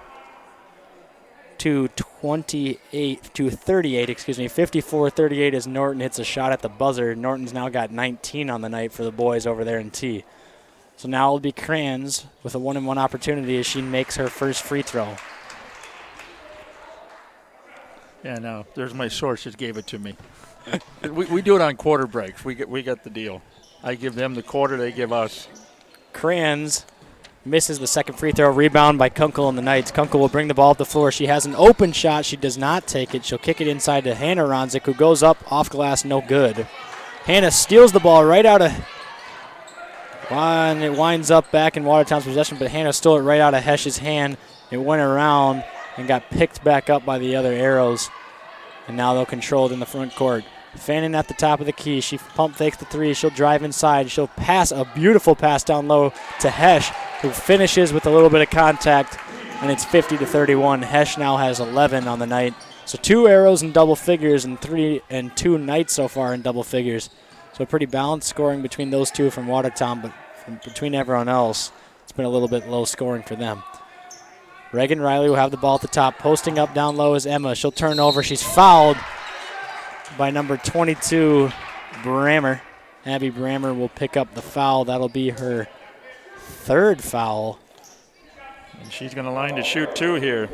to 38, excuse me. 54-38 as Norton hits a shot at the buzzer. Norton's now got 19 on the night for the boys over there in T. So now it'll be Kranz with a 1-and-1 opportunity as she makes her first free throw. Yeah, no, there's my source. Just gave it to me. we do it on quarter breaks. We got the deal. I give them the quarter, they give us. Kranz misses the second free throw. Rebound by Kunkel and the Knights. Kunkel will bring the ball up the floor. She has an open shot. She does not take it. She'll kick it inside to Hannah Ronzik, who goes up off glass, no good. Hannah steals the ball right out of one. It winds up back in Watertown's possession, but Hannah stole it right out of Hesch's hand. It went around and got picked back up by the other Arrows. And now they'll control it in the front court. Fannin at the top of the key. She pump fakes the 3. She'll drive inside. She'll pass a beautiful pass down low to Hesch, who finishes with a little bit of contact, and it's 50-31. Hesch now has 11 on the night. So 2 Arrows in double figures and 2 Knights so far in double figures. So pretty balanced scoring between those two from Watertown, but between everyone else, it's been a little bit low scoring for them. Reagan Riley will have the ball at the top. Posting up down low is Emma. She'll turn over. She's fouled by number 22, Brammer. Abby Brammer will pick up the foul. That'll be her third foul. And she's going to line to shoot 2 here.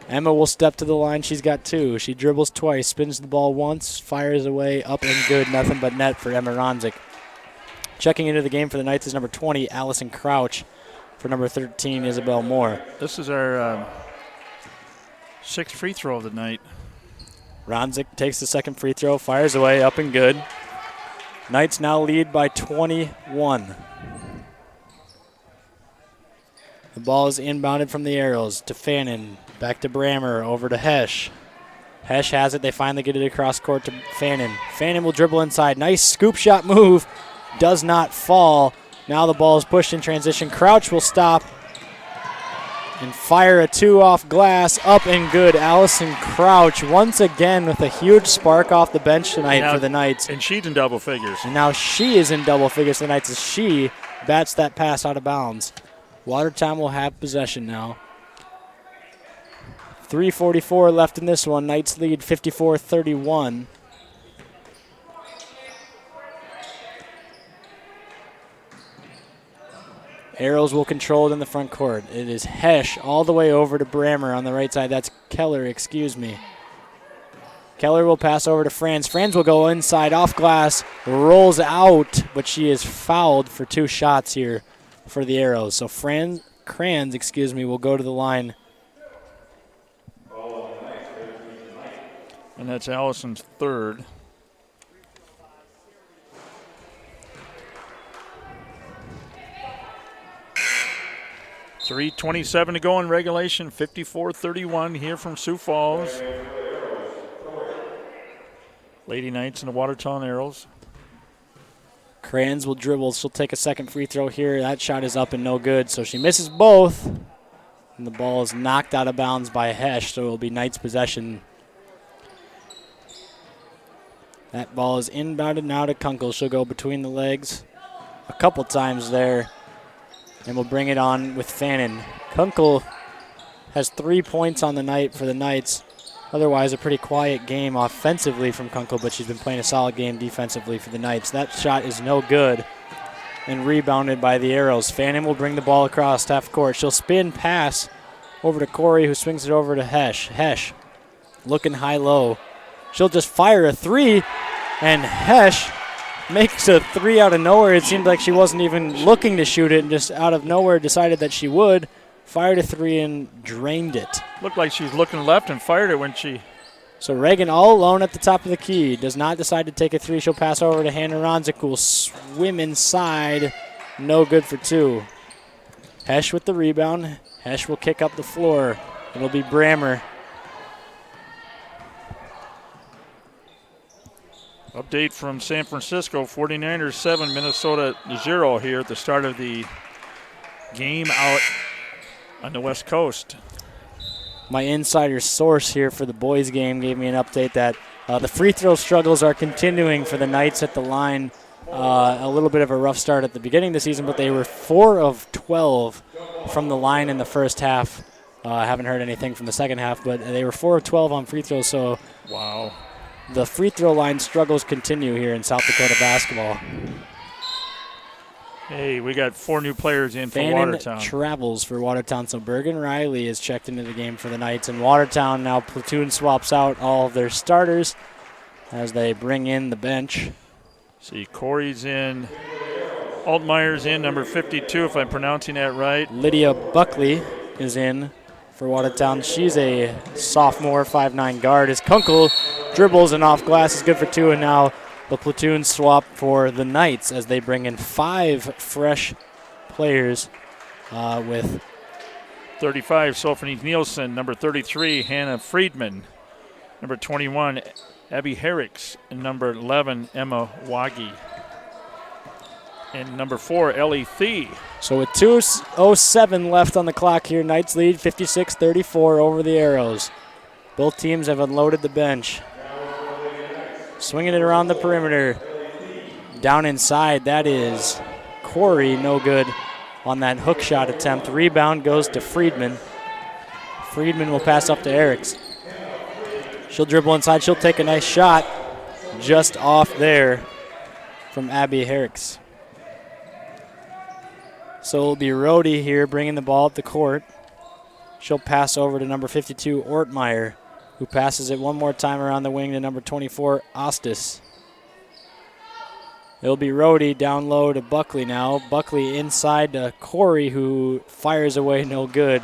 Emma will step to the line. She's got 2. She dribbles twice, spins the ball once, fires away, up and good. Nothing but net for Emma Ronzik. Checking into the game for the Knights is number 20, Allison Crouch. For number 13, Isabel Moore. This is our 6th free throw of the night. Ronzik takes the second free throw, fires away, up and good. Knights now lead by 21. The ball is inbounded from the Arrows to Fannin. Back to Brammer, over to Hesh. Hesh has it. They finally get it across court to Fannin. Fannin will dribble inside. Nice scoop shot move. Does not fall. Now the ball is pushed in transition. Crouch will stop and fire a 2 off glass. Up and good. Allison Crouch once again with a huge spark off the bench tonight for the Knights. And she's in double figures. And now she is in double figures for the Knights as she bats that pass out of bounds. Watertown will have possession now. 3:44 left in this one. Knights lead 54-31. Arrows will control it in the front court. It is Hesh all the way over to Brammer on the right side. That's Keller, excuse me. Keller will pass over to Franz. Franz will go inside off glass, rolls out, but she is fouled for 2 shots here for the Arrows. So Kranz, will go to the line. And that's Allison's 3rd. .3:27 to go in regulation, 54-31 here from Sioux Falls. Lady Knights and the Watertown Arrows. Kranz will dribble. She'll take a second free throw here. That shot is up and no good, so she misses both. And the ball is knocked out of bounds by Hesh, so it will be Knights possession. That ball is inbounded now to Kunkel. She'll go between the legs a couple times there. And we'll bring it on with Fannin. Kunkel has 3 points on the night for the Knights. Otherwise, a pretty quiet game offensively from Kunkel, but she's been playing a solid game defensively for the Knights. That shot is no good and rebounded by the Arrows. Fannin will bring the ball across half court. She'll spin pass over to Corey, who swings it over to Hesh. Hesh looking high-low. She'll just fire a 3, and Hesh makes a 3 out of nowhere. It seemed like she wasn't even looking to shoot it and just out of nowhere decided that she would. Fired a 3 and drained it. Looked like she was looking left and fired it when she... So Reagan all alone at the top of the key. Does not decide to take a 3. She'll pass over to Hannah Ronzik, who will swim inside. No good for 2. Hesh with the rebound. Hesh will kick up the floor. It'll be Brammer. Update from San Francisco, 49ers 7, Minnesota 0 here at the start of the game out on the West Coast. My insider source here for the boys game gave me an update that the free throw struggles are continuing for the Knights at the line. A little bit of a rough start at the beginning of the season, but they were 4 of 12 from the line in the first half. I haven't heard anything from the second half, but they were 4 of 12 on free throws, so wow. The free throw line struggles continue here in South Dakota basketball. Hey, we got 4 new players in for Fannin Watertown. Travels for Watertown, so Bergen Riley is checked into the game for the Knights, and Watertown now platoon swaps out all of their starters as they bring in the bench. See, Corey's in. Altmeier's in, number 52, if I'm pronouncing that right. Lydia Buckley is in for Watertown. She's a sophomore 5'9" guard. As Kunkel dribbles and off glass is good for 2, and now the platoon swap for the Knights as they bring in 5 fresh players with 35, Sophie Nielsen. Number 33, Hannah Friedman. Number 21, Abby Herricks. And number 11, Emma Wagi. And number 4, Ellie Thee. So with 2:07 left on the clock here, Knights lead 56-34 over the Arrows. Both teams have unloaded the bench. Swinging it around the perimeter. Down inside, that is Corey, no good on that hook shot attempt. Rebound goes to Friedman. Friedman will pass up to Eriks. She'll dribble inside. She'll take a nice shot just off there from Abby Eriks. So it'll be Rhodey here bringing the ball up the court. She'll pass over to number 52, Ortmeyer, who passes it one more time around the wing to number 24, Ostis. It'll be Rhodey down low to Buckley now. Buckley inside to Corey, who fires away no good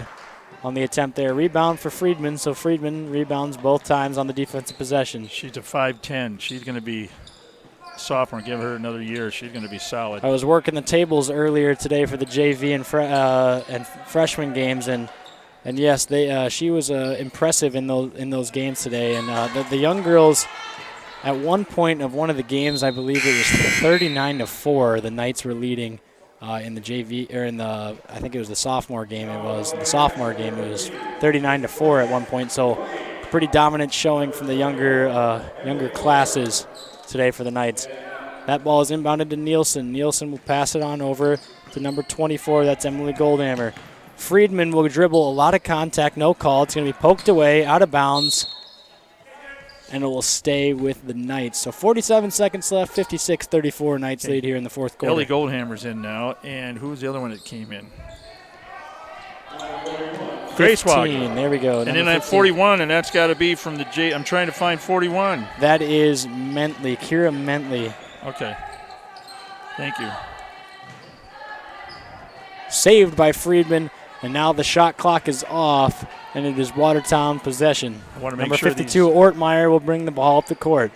on the attempt there. Rebound for Friedman, so Friedman rebounds both times on the defensive possession. She's a 5'10". She's going to be sophomore. Give her another year. She's going to be solid. I was working the tables earlier today for the JV and freshman games, and yes, she was impressive in those games today. And the young girls, at one point of one of the games, I believe it was 39-4. The Knights were leading in the JV, or I think it was the sophomore game. It was 39-4 at one point. So pretty dominant showing from the younger classes today for the Knights. That ball is inbounded to Nielsen. Nielsen will pass it on over to number 24. That's Emily Goldhammer. Friedman will dribble, a lot of contact, no call. It's going to be poked away, out of bounds, and it will stay with the Knights. So 47 seconds left, 56-34 Knights lead here in the fourth quarter. Ellie Goldhammer's in now, and who's the other one that came in? Grace Wagner. There we go. And then at 41, and that's got to be from the J. I'm trying to find 41. That is Mentley, Kira Mentley. Okay. Thank you. Saved by Friedman, and now the shot clock is off, and it is Watertown possession. I want to make Number sure 52, Ortmeyer, will bring the ball up the court.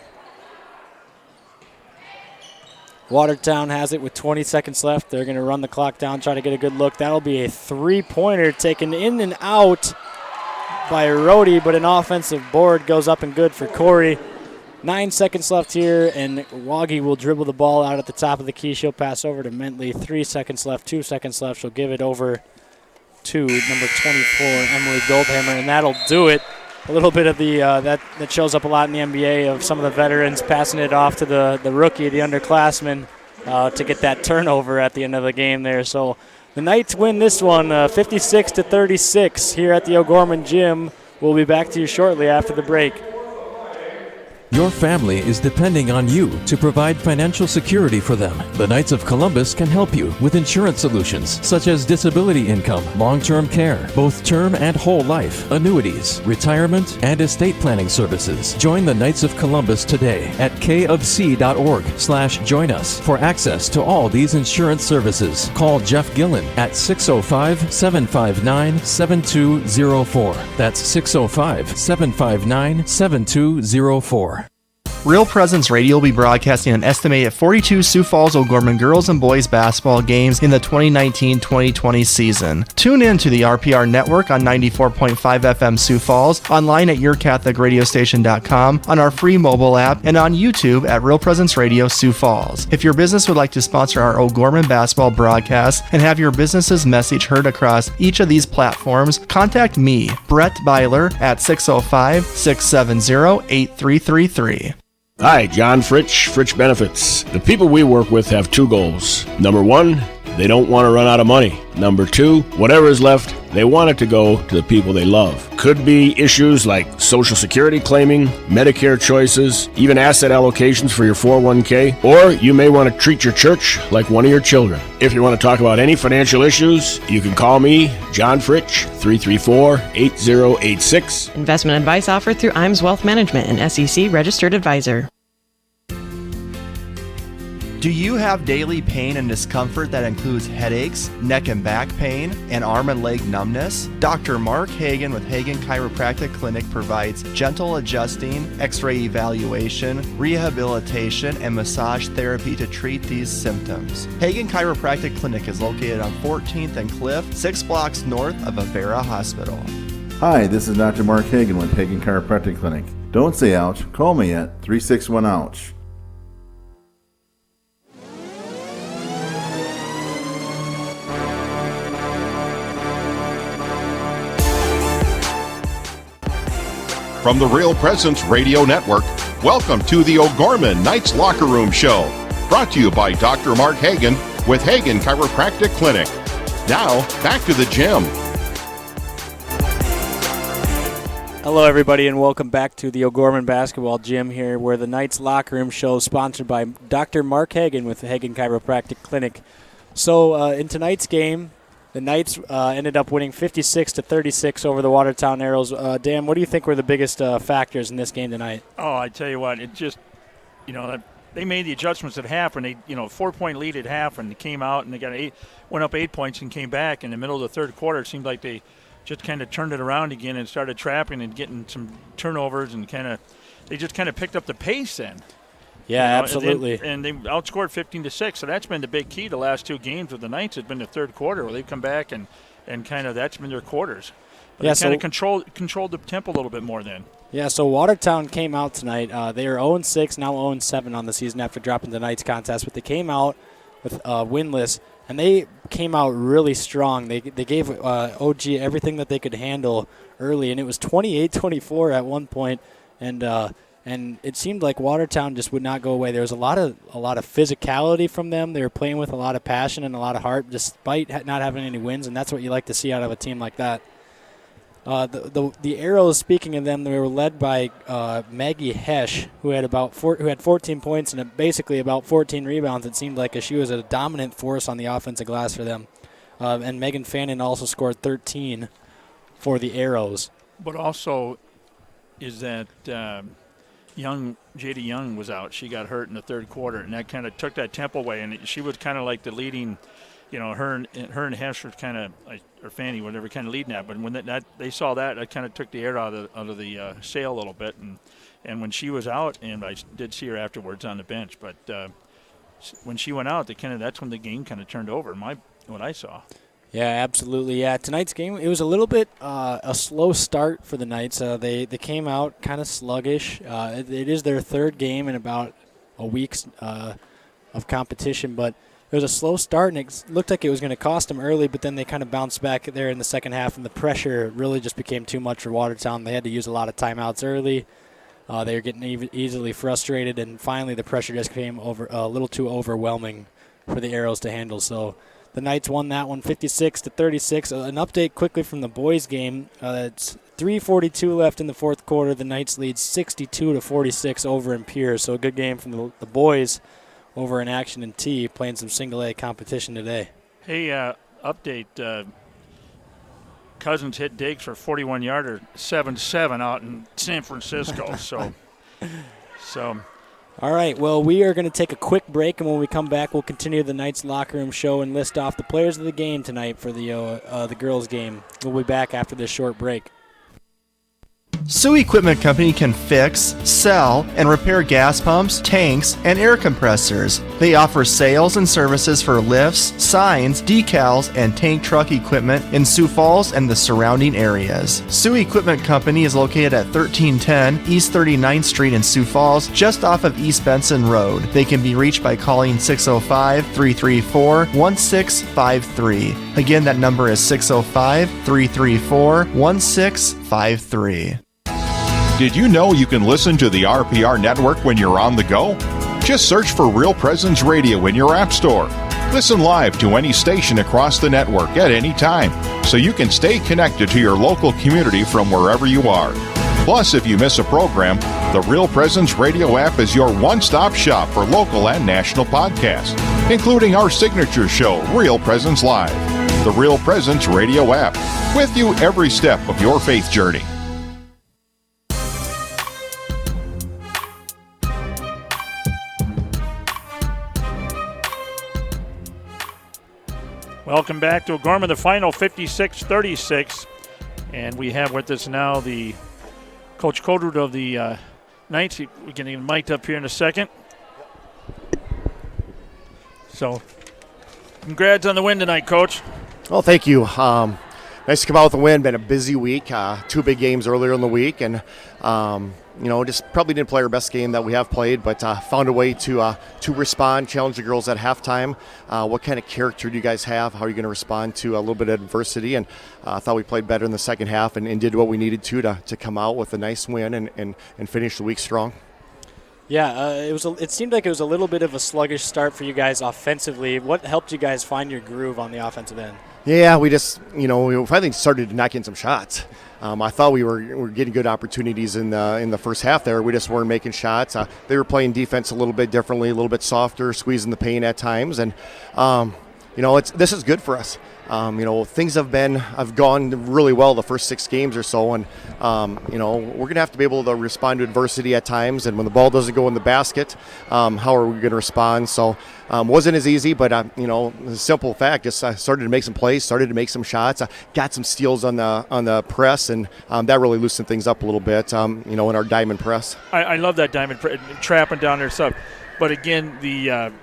Watertown has it with 20 seconds left. They're going to run the clock down, try to get a good look. That'll be a three-pointer taken in and out by Rhodey, but an offensive board goes up and good for Corey. 9 seconds left here, and Waggy will dribble the ball out at the top of the key. She'll pass over to Mentley. 3 seconds left, 2 seconds left. She'll give it over to number 24, Emily Goldhammer, and that'll do it. A little bit of the that shows up a lot in the NBA of some of the veterans passing it off to the rookie, the underclassman, to get that turnover at the end of the game there. So the Knights win this one 56-36 here at the O'Gorman Gym. We'll be back to you shortly after the break. Your family is depending on you to provide financial security for them. The Knights of Columbus can help you with insurance solutions such as disability income, long-term care, both term and whole life, annuities, retirement, and estate planning services. Join the Knights of Columbus today at kofc.org/join us for access to all these insurance services. Call Jeff Gillen at 605-759-7204. That's 605-759-7204. Real Presence Radio will be broadcasting an estimated 42 Sioux Falls O'Gorman girls and boys basketball games in the 2019-2020 season. Tune in to the RPR network on 94.5 FM Sioux Falls, online at yourcatholicradiostation.com, on our free mobile app, and on YouTube at Real Presence Radio Sioux Falls. If your business would like to sponsor our O'Gorman basketball broadcast and have your business's message heard across each of these platforms, contact me, Brett Byler, at 605-670-8333. Hi, John Fritsch Benefits. The people we work with have two goals. Number one, they don't want to run out of money. Number two, whatever is left, they want it to go to the people they love. Could be issues like Social Security claiming, Medicare choices, even asset allocations for your 401k, or you may want to treat your church like one of your children. If you want to talk about any financial issues, you can call me, John Fritsch, 334-8086. Investment advice offered through IMS Wealth Management, an SEC registered advisor. Do you have daily pain and discomfort that includes headaches, neck and back pain, and arm and leg numbness? Dr. Mark Hagan with Hagan Chiropractic Clinic provides gentle adjusting, x-ray evaluation, rehabilitation, and massage therapy to treat these symptoms. Hagan Chiropractic Clinic is located on 14th and Cliff, 6 blocks north of Avera Hospital. Hi, this is Dr. Mark Hagan with Hagan Chiropractic Clinic. Don't say ouch, call me at 361-OUCH. From the Real Presence Radio Network, welcome to the O'Gorman Knights Locker Room Show, brought to you by Dr. Mark Hagan with Hagan Chiropractic Clinic. Now, back to the gym. Hello, everybody, and welcome back to the O'Gorman Basketball Gym here, where the Knights Locker Room Show is sponsored by Dr. Mark Hagan with the Hagan Chiropractic Clinic. So in tonight's game, the Knights ended up winning 56-36 over the Watertown Arrows. Dan, what do you think were the biggest factors in this game tonight? Oh, I tell you what, it just, they made the adjustments at half, and they, 4-point lead at half, and they came out and they went up 8 points and came back in the middle of the third quarter. It seemed like they just kind of turned it around again and started trapping and getting some turnovers, and they just kind of picked up the pace then. Yeah, absolutely. And they outscored 15-6, so that's been the big key the last two games of the Knights. Has been the third quarter where they've come back and kind of that's been their quarters. But they kind of controlled the tempo a little bit more then. Yeah, so Watertown came out tonight. They are 0-6, now 0-7 on the season after dropping the Knights contest, but they came out with winless. And they came out really strong. They gave OG everything that they could handle early, and it was 28-24 at one point, and it seemed like Watertown just would not go away. There was a lot of physicality from them. They were playing with a lot of passion and a lot of heart, despite not having any wins, and that's what you like to see out of a team like that. The Arrows, speaking of them, they were led by Maggie Hesch, who had 14 points and basically about 14 rebounds. It seemed like she was a dominant force on the offensive glass for them. And Megan Fannin also scored 13 for the Arrows. But also is that J.D. Young was out. She got hurt in the third quarter, and that kind of took that tempo away. And she was kind of like the leading, her and Hesch were kind of or Fanny, whatever, kind of leading that. But when they saw that kind of took the air out of the sail a little bit. And when she was out, and I did see her afterwards on the bench, but when she went out, that's when the game kind of turned over. What I saw. Yeah, absolutely. Yeah, tonight's game, it was a little bit a slow start for the Knights. They came out kind of sluggish. It is their third game in about a week's of competition, but it was a slow start, and it looked like it was going to cost them early, but then they kind of bounced back there in the second half, and the pressure really just became too much for Watertown. They had to use a lot of timeouts early. They were getting easily frustrated, and finally the pressure just came over a little too overwhelming for the Arrows to handle. So the Knights won that one 56-36. An update quickly from the boys' game. It's 3:42 left in the fourth quarter. The Knights lead 62-46 over in Pierce. So a good game from the boys over in Action and T, playing some single-A competition today. Hey, update. Cousins hit Diggs for a 41-yarder, 7-7 out in San Francisco. So. All right, well, we are going to take a quick break, and when we come back, we'll continue the Knights Locker Room Show and list off the players of the game tonight for the girls' game. We'll be back after this short break. Sioux Equipment Company can fix, sell, and repair gas pumps, tanks, and air compressors. They offer sales and services for lifts, signs, decals, and tank truck equipment in Sioux Falls and the surrounding areas. Sioux Equipment Company is located at 1310 East 39th Street in Sioux Falls, just off of East Benson Road. They can be reached by calling 605-334-1653. Again, that number is 605-334-1653. Did you know you can listen to the RPR network when you're on the go? Just search for Real Presence Radio in your app store. Listen live to any station across the network at any time, so you can stay connected to your local community from wherever you are. Plus, if you miss a program, the Real Presence Radio app is your one-stop shop for local and national podcasts, including our signature show, Real Presence Live. The Real Presence Radio app, with you every step of your faith journey. Welcome back to O'Gorman, the final 56-36. And we have with us now the Coach Codrud of the Knights. We're getting him mic'd up here in a second. So, congrats on the win tonight, Coach. Well, thank you. Nice to come out with a win. Been a busy week. 2 big games earlier in the week, and just probably didn't play our best game that we have played, but found a way to respond, challenge the girls at halftime. What kind of character do you guys have? How are you going to respond to a little bit of adversity? And I thought we played better in the second half and did what we needed to come out with a nice win and finish the week strong. Yeah, it seemed like it was a little bit of a sluggish start for you guys offensively. What helped you guys find your groove on the offensive end? Yeah, we just, we finally started knocking some shots. I thought we were getting good opportunities in the first half there. We just weren't making shots. They were playing defense a little bit differently, a little bit softer, squeezing the paint at times. And, this is good for us. Things have gone really well the first 6 games or so, and we're going to have to be able to respond to adversity at times. And when the ball doesn't go in the basket, how are we going to respond? So, wasn't as easy, but the simple fact, just started to make some plays, started to make some shots, got some steals on the press, and that really loosened things up a little bit. In our diamond press. I love that diamond trapping down their sub, but again the.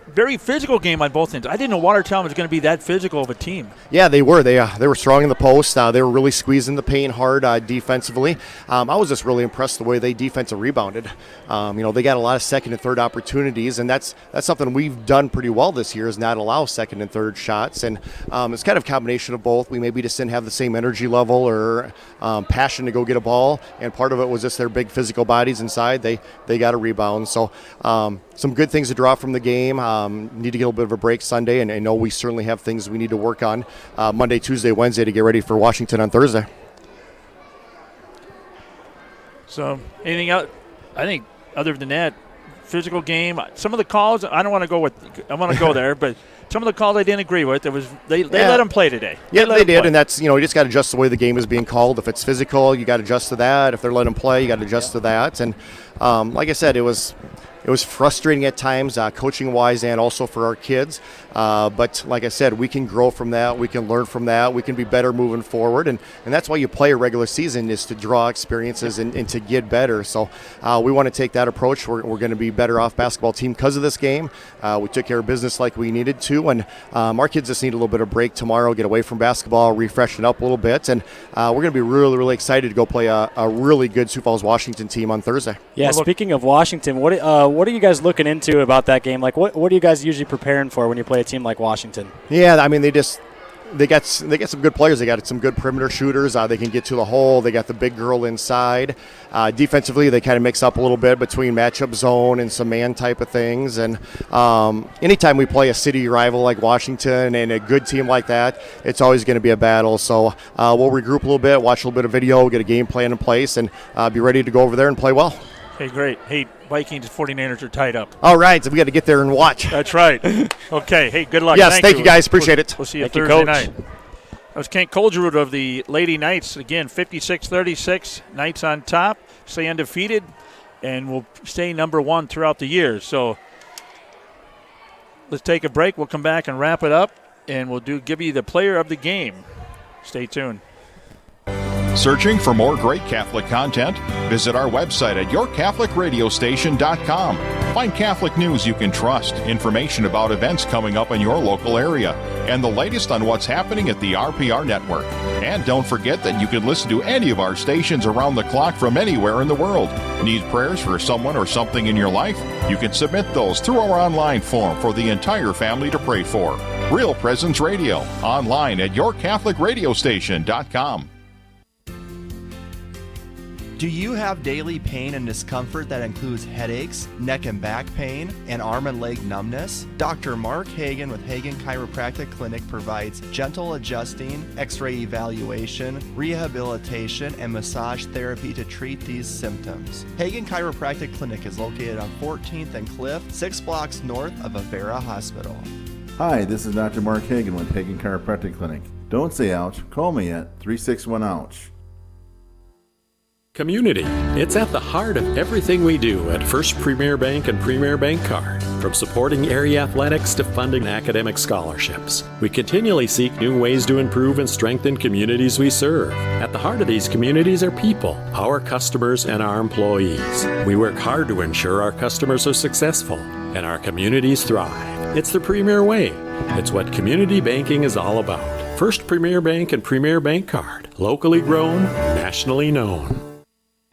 Very physical game on both ends. I didn't know Watertown was going to be that physical of a team. Yeah, they were. They were strong in the post. They were really squeezing the paint hard defensively. I was just really impressed the way they defensive rebounded. They got a lot of second and third opportunities, and that's something we've done pretty well this year, is not allow second and third shots. And it's kind of a combination of both. We maybe just didn't have the same energy level or passion to go get a ball, and part of it was just their big physical bodies inside. They got a rebound. So some good things to draw from the game. Need to get a little bit of a break Sunday, and I know we certainly have things we need to work on Monday, Tuesday, Wednesday to get ready for Washington on Thursday. So anything else? I think other than that, physical game. Some of the calls I want to go there, but some of the calls I didn't agree with. They let them play today. Yeah, they did, and that's you just got to adjust the way the game is being called. If it's physical, you got to adjust to that. If they're letting them play, you got to adjust to that. And like I said, it was frustrating at times, coaching-wise, and also for our kids. But like I said, we can grow from that. We can learn from that. We can be better moving forward. And that's why you play a regular season, is to draw experiences and to get better. So we want to take that approach. We're going to be better off basketball team because of this game. We took care of business like we needed to. And our kids just need a little bit of break tomorrow, get away from basketball, refresh it up a little bit. And we're going to be really, really excited to go play a really good Sioux Falls Washington team on Thursday. Yeah, speaking of Washington, what are you guys looking into about that game? Like, what are you guys usually preparing for when you play a team like Washington? Yeah, I mean, they got some good players. They got some good perimeter shooters. They can get to the hole. They got the big girl inside. Defensively, they kind of mix up a little bit between matchup zone and some man type of things. And anytime we play a city rival like Washington and a good team like that, it's always going to be a battle. So we'll regroup a little bit, watch a little bit of video, get a game plan in place, and be ready to go over there and play well. Hey, great. Hey, Vikings 49ers are tied up. All right, so we got to get there and watch. That's right. Okay, hey, good luck. Yes, thank you guys. Appreciate it. We'll see you Thursday night. That was Kent Colgerud of the Lady Knights. Again, 56-36, Knights on top, stay undefeated, and will stay number 1 throughout the year. So let's take a break. We'll come back and wrap it up, and we'll give you the player of the game. Stay tuned. Searching for more great Catholic content? Visit our website at yourcatholicradiostation.com. Find Catholic news you can trust, information about events coming up in your local area, and the latest on what's happening at the RPR network. And don't forget that you can listen to any of our stations around the clock from anywhere in the world. Need prayers for someone or something in your life? You can submit those through our online form for the entire family to pray for. Real Presence Radio, online at yourcatholicradiostation.com. Do you have daily pain and discomfort that includes headaches, neck and back pain, and arm and leg numbness? Dr. Mark Hagen with Hagen Chiropractic Clinic provides gentle adjusting, x-ray evaluation, rehabilitation, and massage therapy to treat these symptoms. Hagen Chiropractic Clinic is located on 14th and Cliff, 6 blocks north of Avera Hospital. Hi, this is Dr. Mark Hagen with Hagen Chiropractic Clinic. Don't say ouch, call me at 361-OUCH. Community. It's at the heart of everything we do at First Premier Bank and Premier Bank Card. From supporting area athletics to funding academic scholarships, we continually seek new ways to improve and strengthen communities we serve. At the heart of these communities are people, our customers, and our employees. We work hard to ensure our customers are successful and our communities thrive. It's the Premier way. It's what community banking is all about. First Premier Bank and Premier Bank Card. Locally grown, nationally known.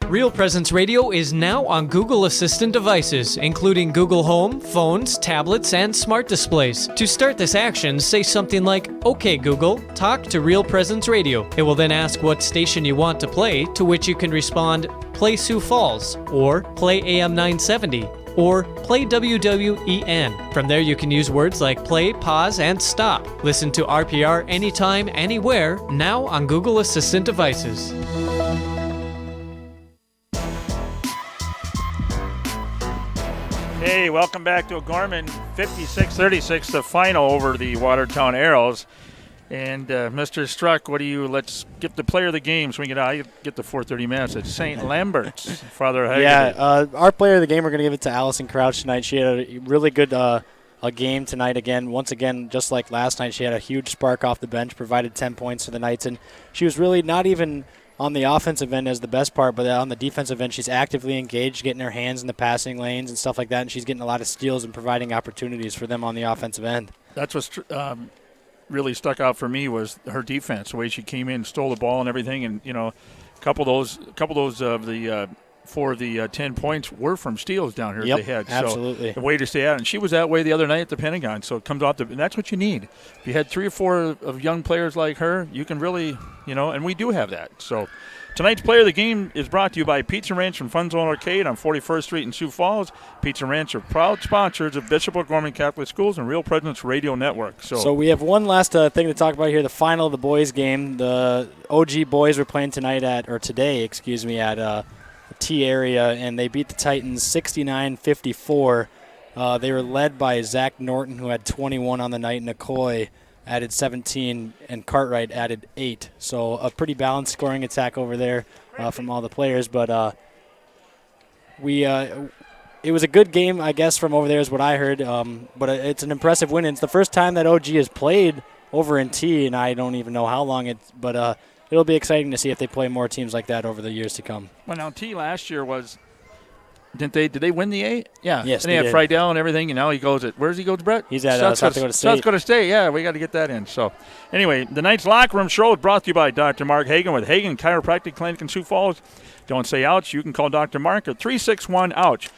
Real Presence Radio is now on Google Assistant devices, including Google Home, phones, tablets, and smart displays. To start this action, say something like, "Okay, Google, talk to Real Presence Radio." It will then ask what station you want to play, to which you can respond, "Play Sioux Falls," or "Play AM 970." or play WWEN. From there, you can use words like play, pause, and stop. Listen to RPR anytime, anywhere, now on Google Assistant devices. Hey, welcome back to O'Gorman. 56-36, the final over the Watertown Arrows. And Mr. Struck, let's get the player of the game so we can get the 4:30 minutes. It's St. Lambert's, Father Hager. Yeah, our player of the game, we're going to give it to Allison Crouch tonight. She had a really good a game tonight again. Once again, just like last night, she had a huge spark off the bench, provided 10 points for the Knights. And she was really not even on the offensive end as the best part, but on the defensive end, she's actively engaged, getting her hands in the passing lanes and stuff like that, and she's getting a lot of steals and providing opportunities for them on the offensive end. That's what's really stuck out for me was her defense, the way she came in, stole the ball and everything, and a couple of those of the 4 of the 10 points were from steals down here. Yep, they had. absolutely. So the way to stay out, and she was that way the other night at the Pentagon. So it comes off and that's what you need. If you had 3 or 4 of young players like her, you can really, and we do have that. So tonight's player of the game is brought to you by Pizza Ranch and Fun Zone Arcade on 41st Street in Sioux Falls. Pizza Ranch are proud sponsors of Bishop O'Gorman Catholic Schools and Real Presence Radio Network. So we have one last thing to talk about here, the final of the boys game. The OG boys were playing today at T area, and they beat the Titans 69-54. They were led by Zach Norton, who had 21 on the night. McCoy added 17, and Cartwright added 8. So a pretty balanced scoring attack over there from all the players. But it was a good game, I guess, from over there is what I heard. But it's an impressive win. It's the first time that OG has played over in T, and I don't even know how long but it'll be exciting to see if they play more teams like that over the years to come. Well, now T last year was, did they win the A? Yeah. Yes, and they had did. Friedel and everything, and now he goes at, where's he go, Brett? He's at South Dakota State. South Dakota State, yeah, we got to get that in. So, anyway, the Knights Locker Room Show is brought to you by Dr. Mark Hagen with Hagen Chiropractic Clinic in Sioux Falls. Don't say ouch. You can call Dr. Mark at 361-OUCH.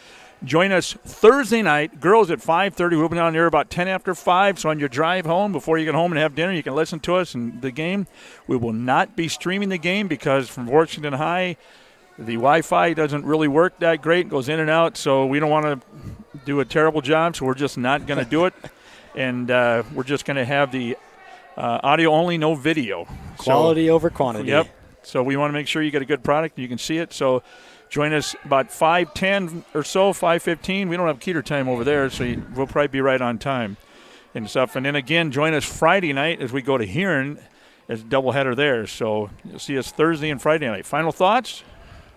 Join us Thursday night, girls at 5:30. We'll be down there about 10 after 5. So on your drive home, before you get home and have dinner, you can listen to us in the game. We will not be streaming the game because from Washington High, the Wi-Fi doesn't really work that great. It goes in and out, so we don't want to do a terrible job, so we're just not going to do it. And we're just going to have the audio only, no video. Quality over quantity. Yep. So we want to make sure you get a good product and you can see it. So join us about 5:10 or so, 5:15. We don't have Keeter time over there, so we'll probably be right on time and stuff. And then, again, join us Friday night as we go to Huron as a doubleheader there. So you'll see us Thursday and Friday night. Final thoughts?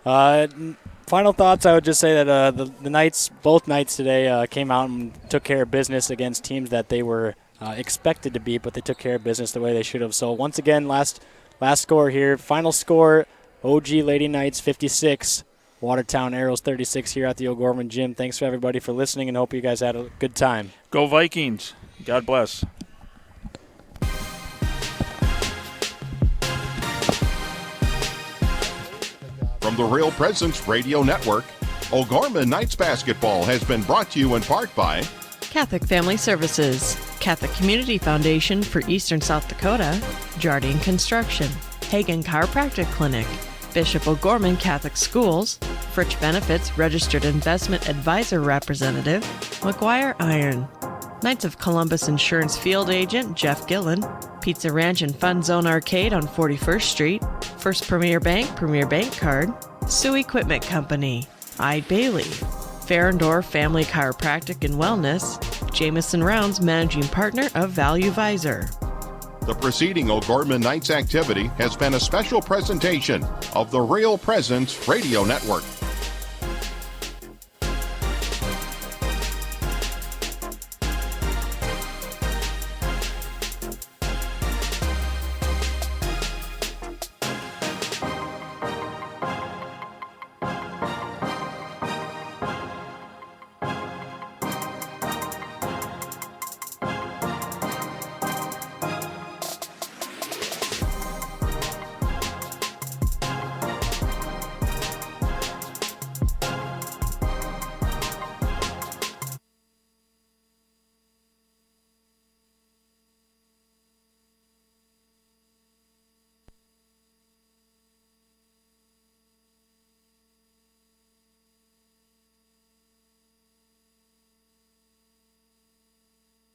Final thoughts, I would just say that the Knights, both nights today, came out and took care of business against teams that they were expected to beat, but they took care of business the way they should have. So, once again, last score here. Final score, OG Lady Knights 56, Watertown Arrows 36 here at the O'Gorman Gym. Thanks for everybody for listening, and hope you guys had a good time. Go Vikings. God bless. From the Real Presence Radio Network, O'Gorman Knights Basketball has been brought to you in part by Catholic Family Services, Catholic Community Foundation for Eastern South Dakota, Jardine Construction, Hagen Chiropractic Clinic, Bishop O'Gorman Catholic Schools, Fritch Benefits Registered Investment Advisor Representative, McGuire Iron, Knights of Columbus Insurance Field Agent Jeff Gillen, Pizza Ranch and Fun Zone Arcade on 41st Street, First Premier Bank Card, Sioux Equipment Company, I. Bailey, Farrendor Family Chiropractic and Wellness, Jameson Rounds Managing Partner of Value Visor. The preceding O'Gorman Knights activity has been a special presentation of the Real Presence Radio Network.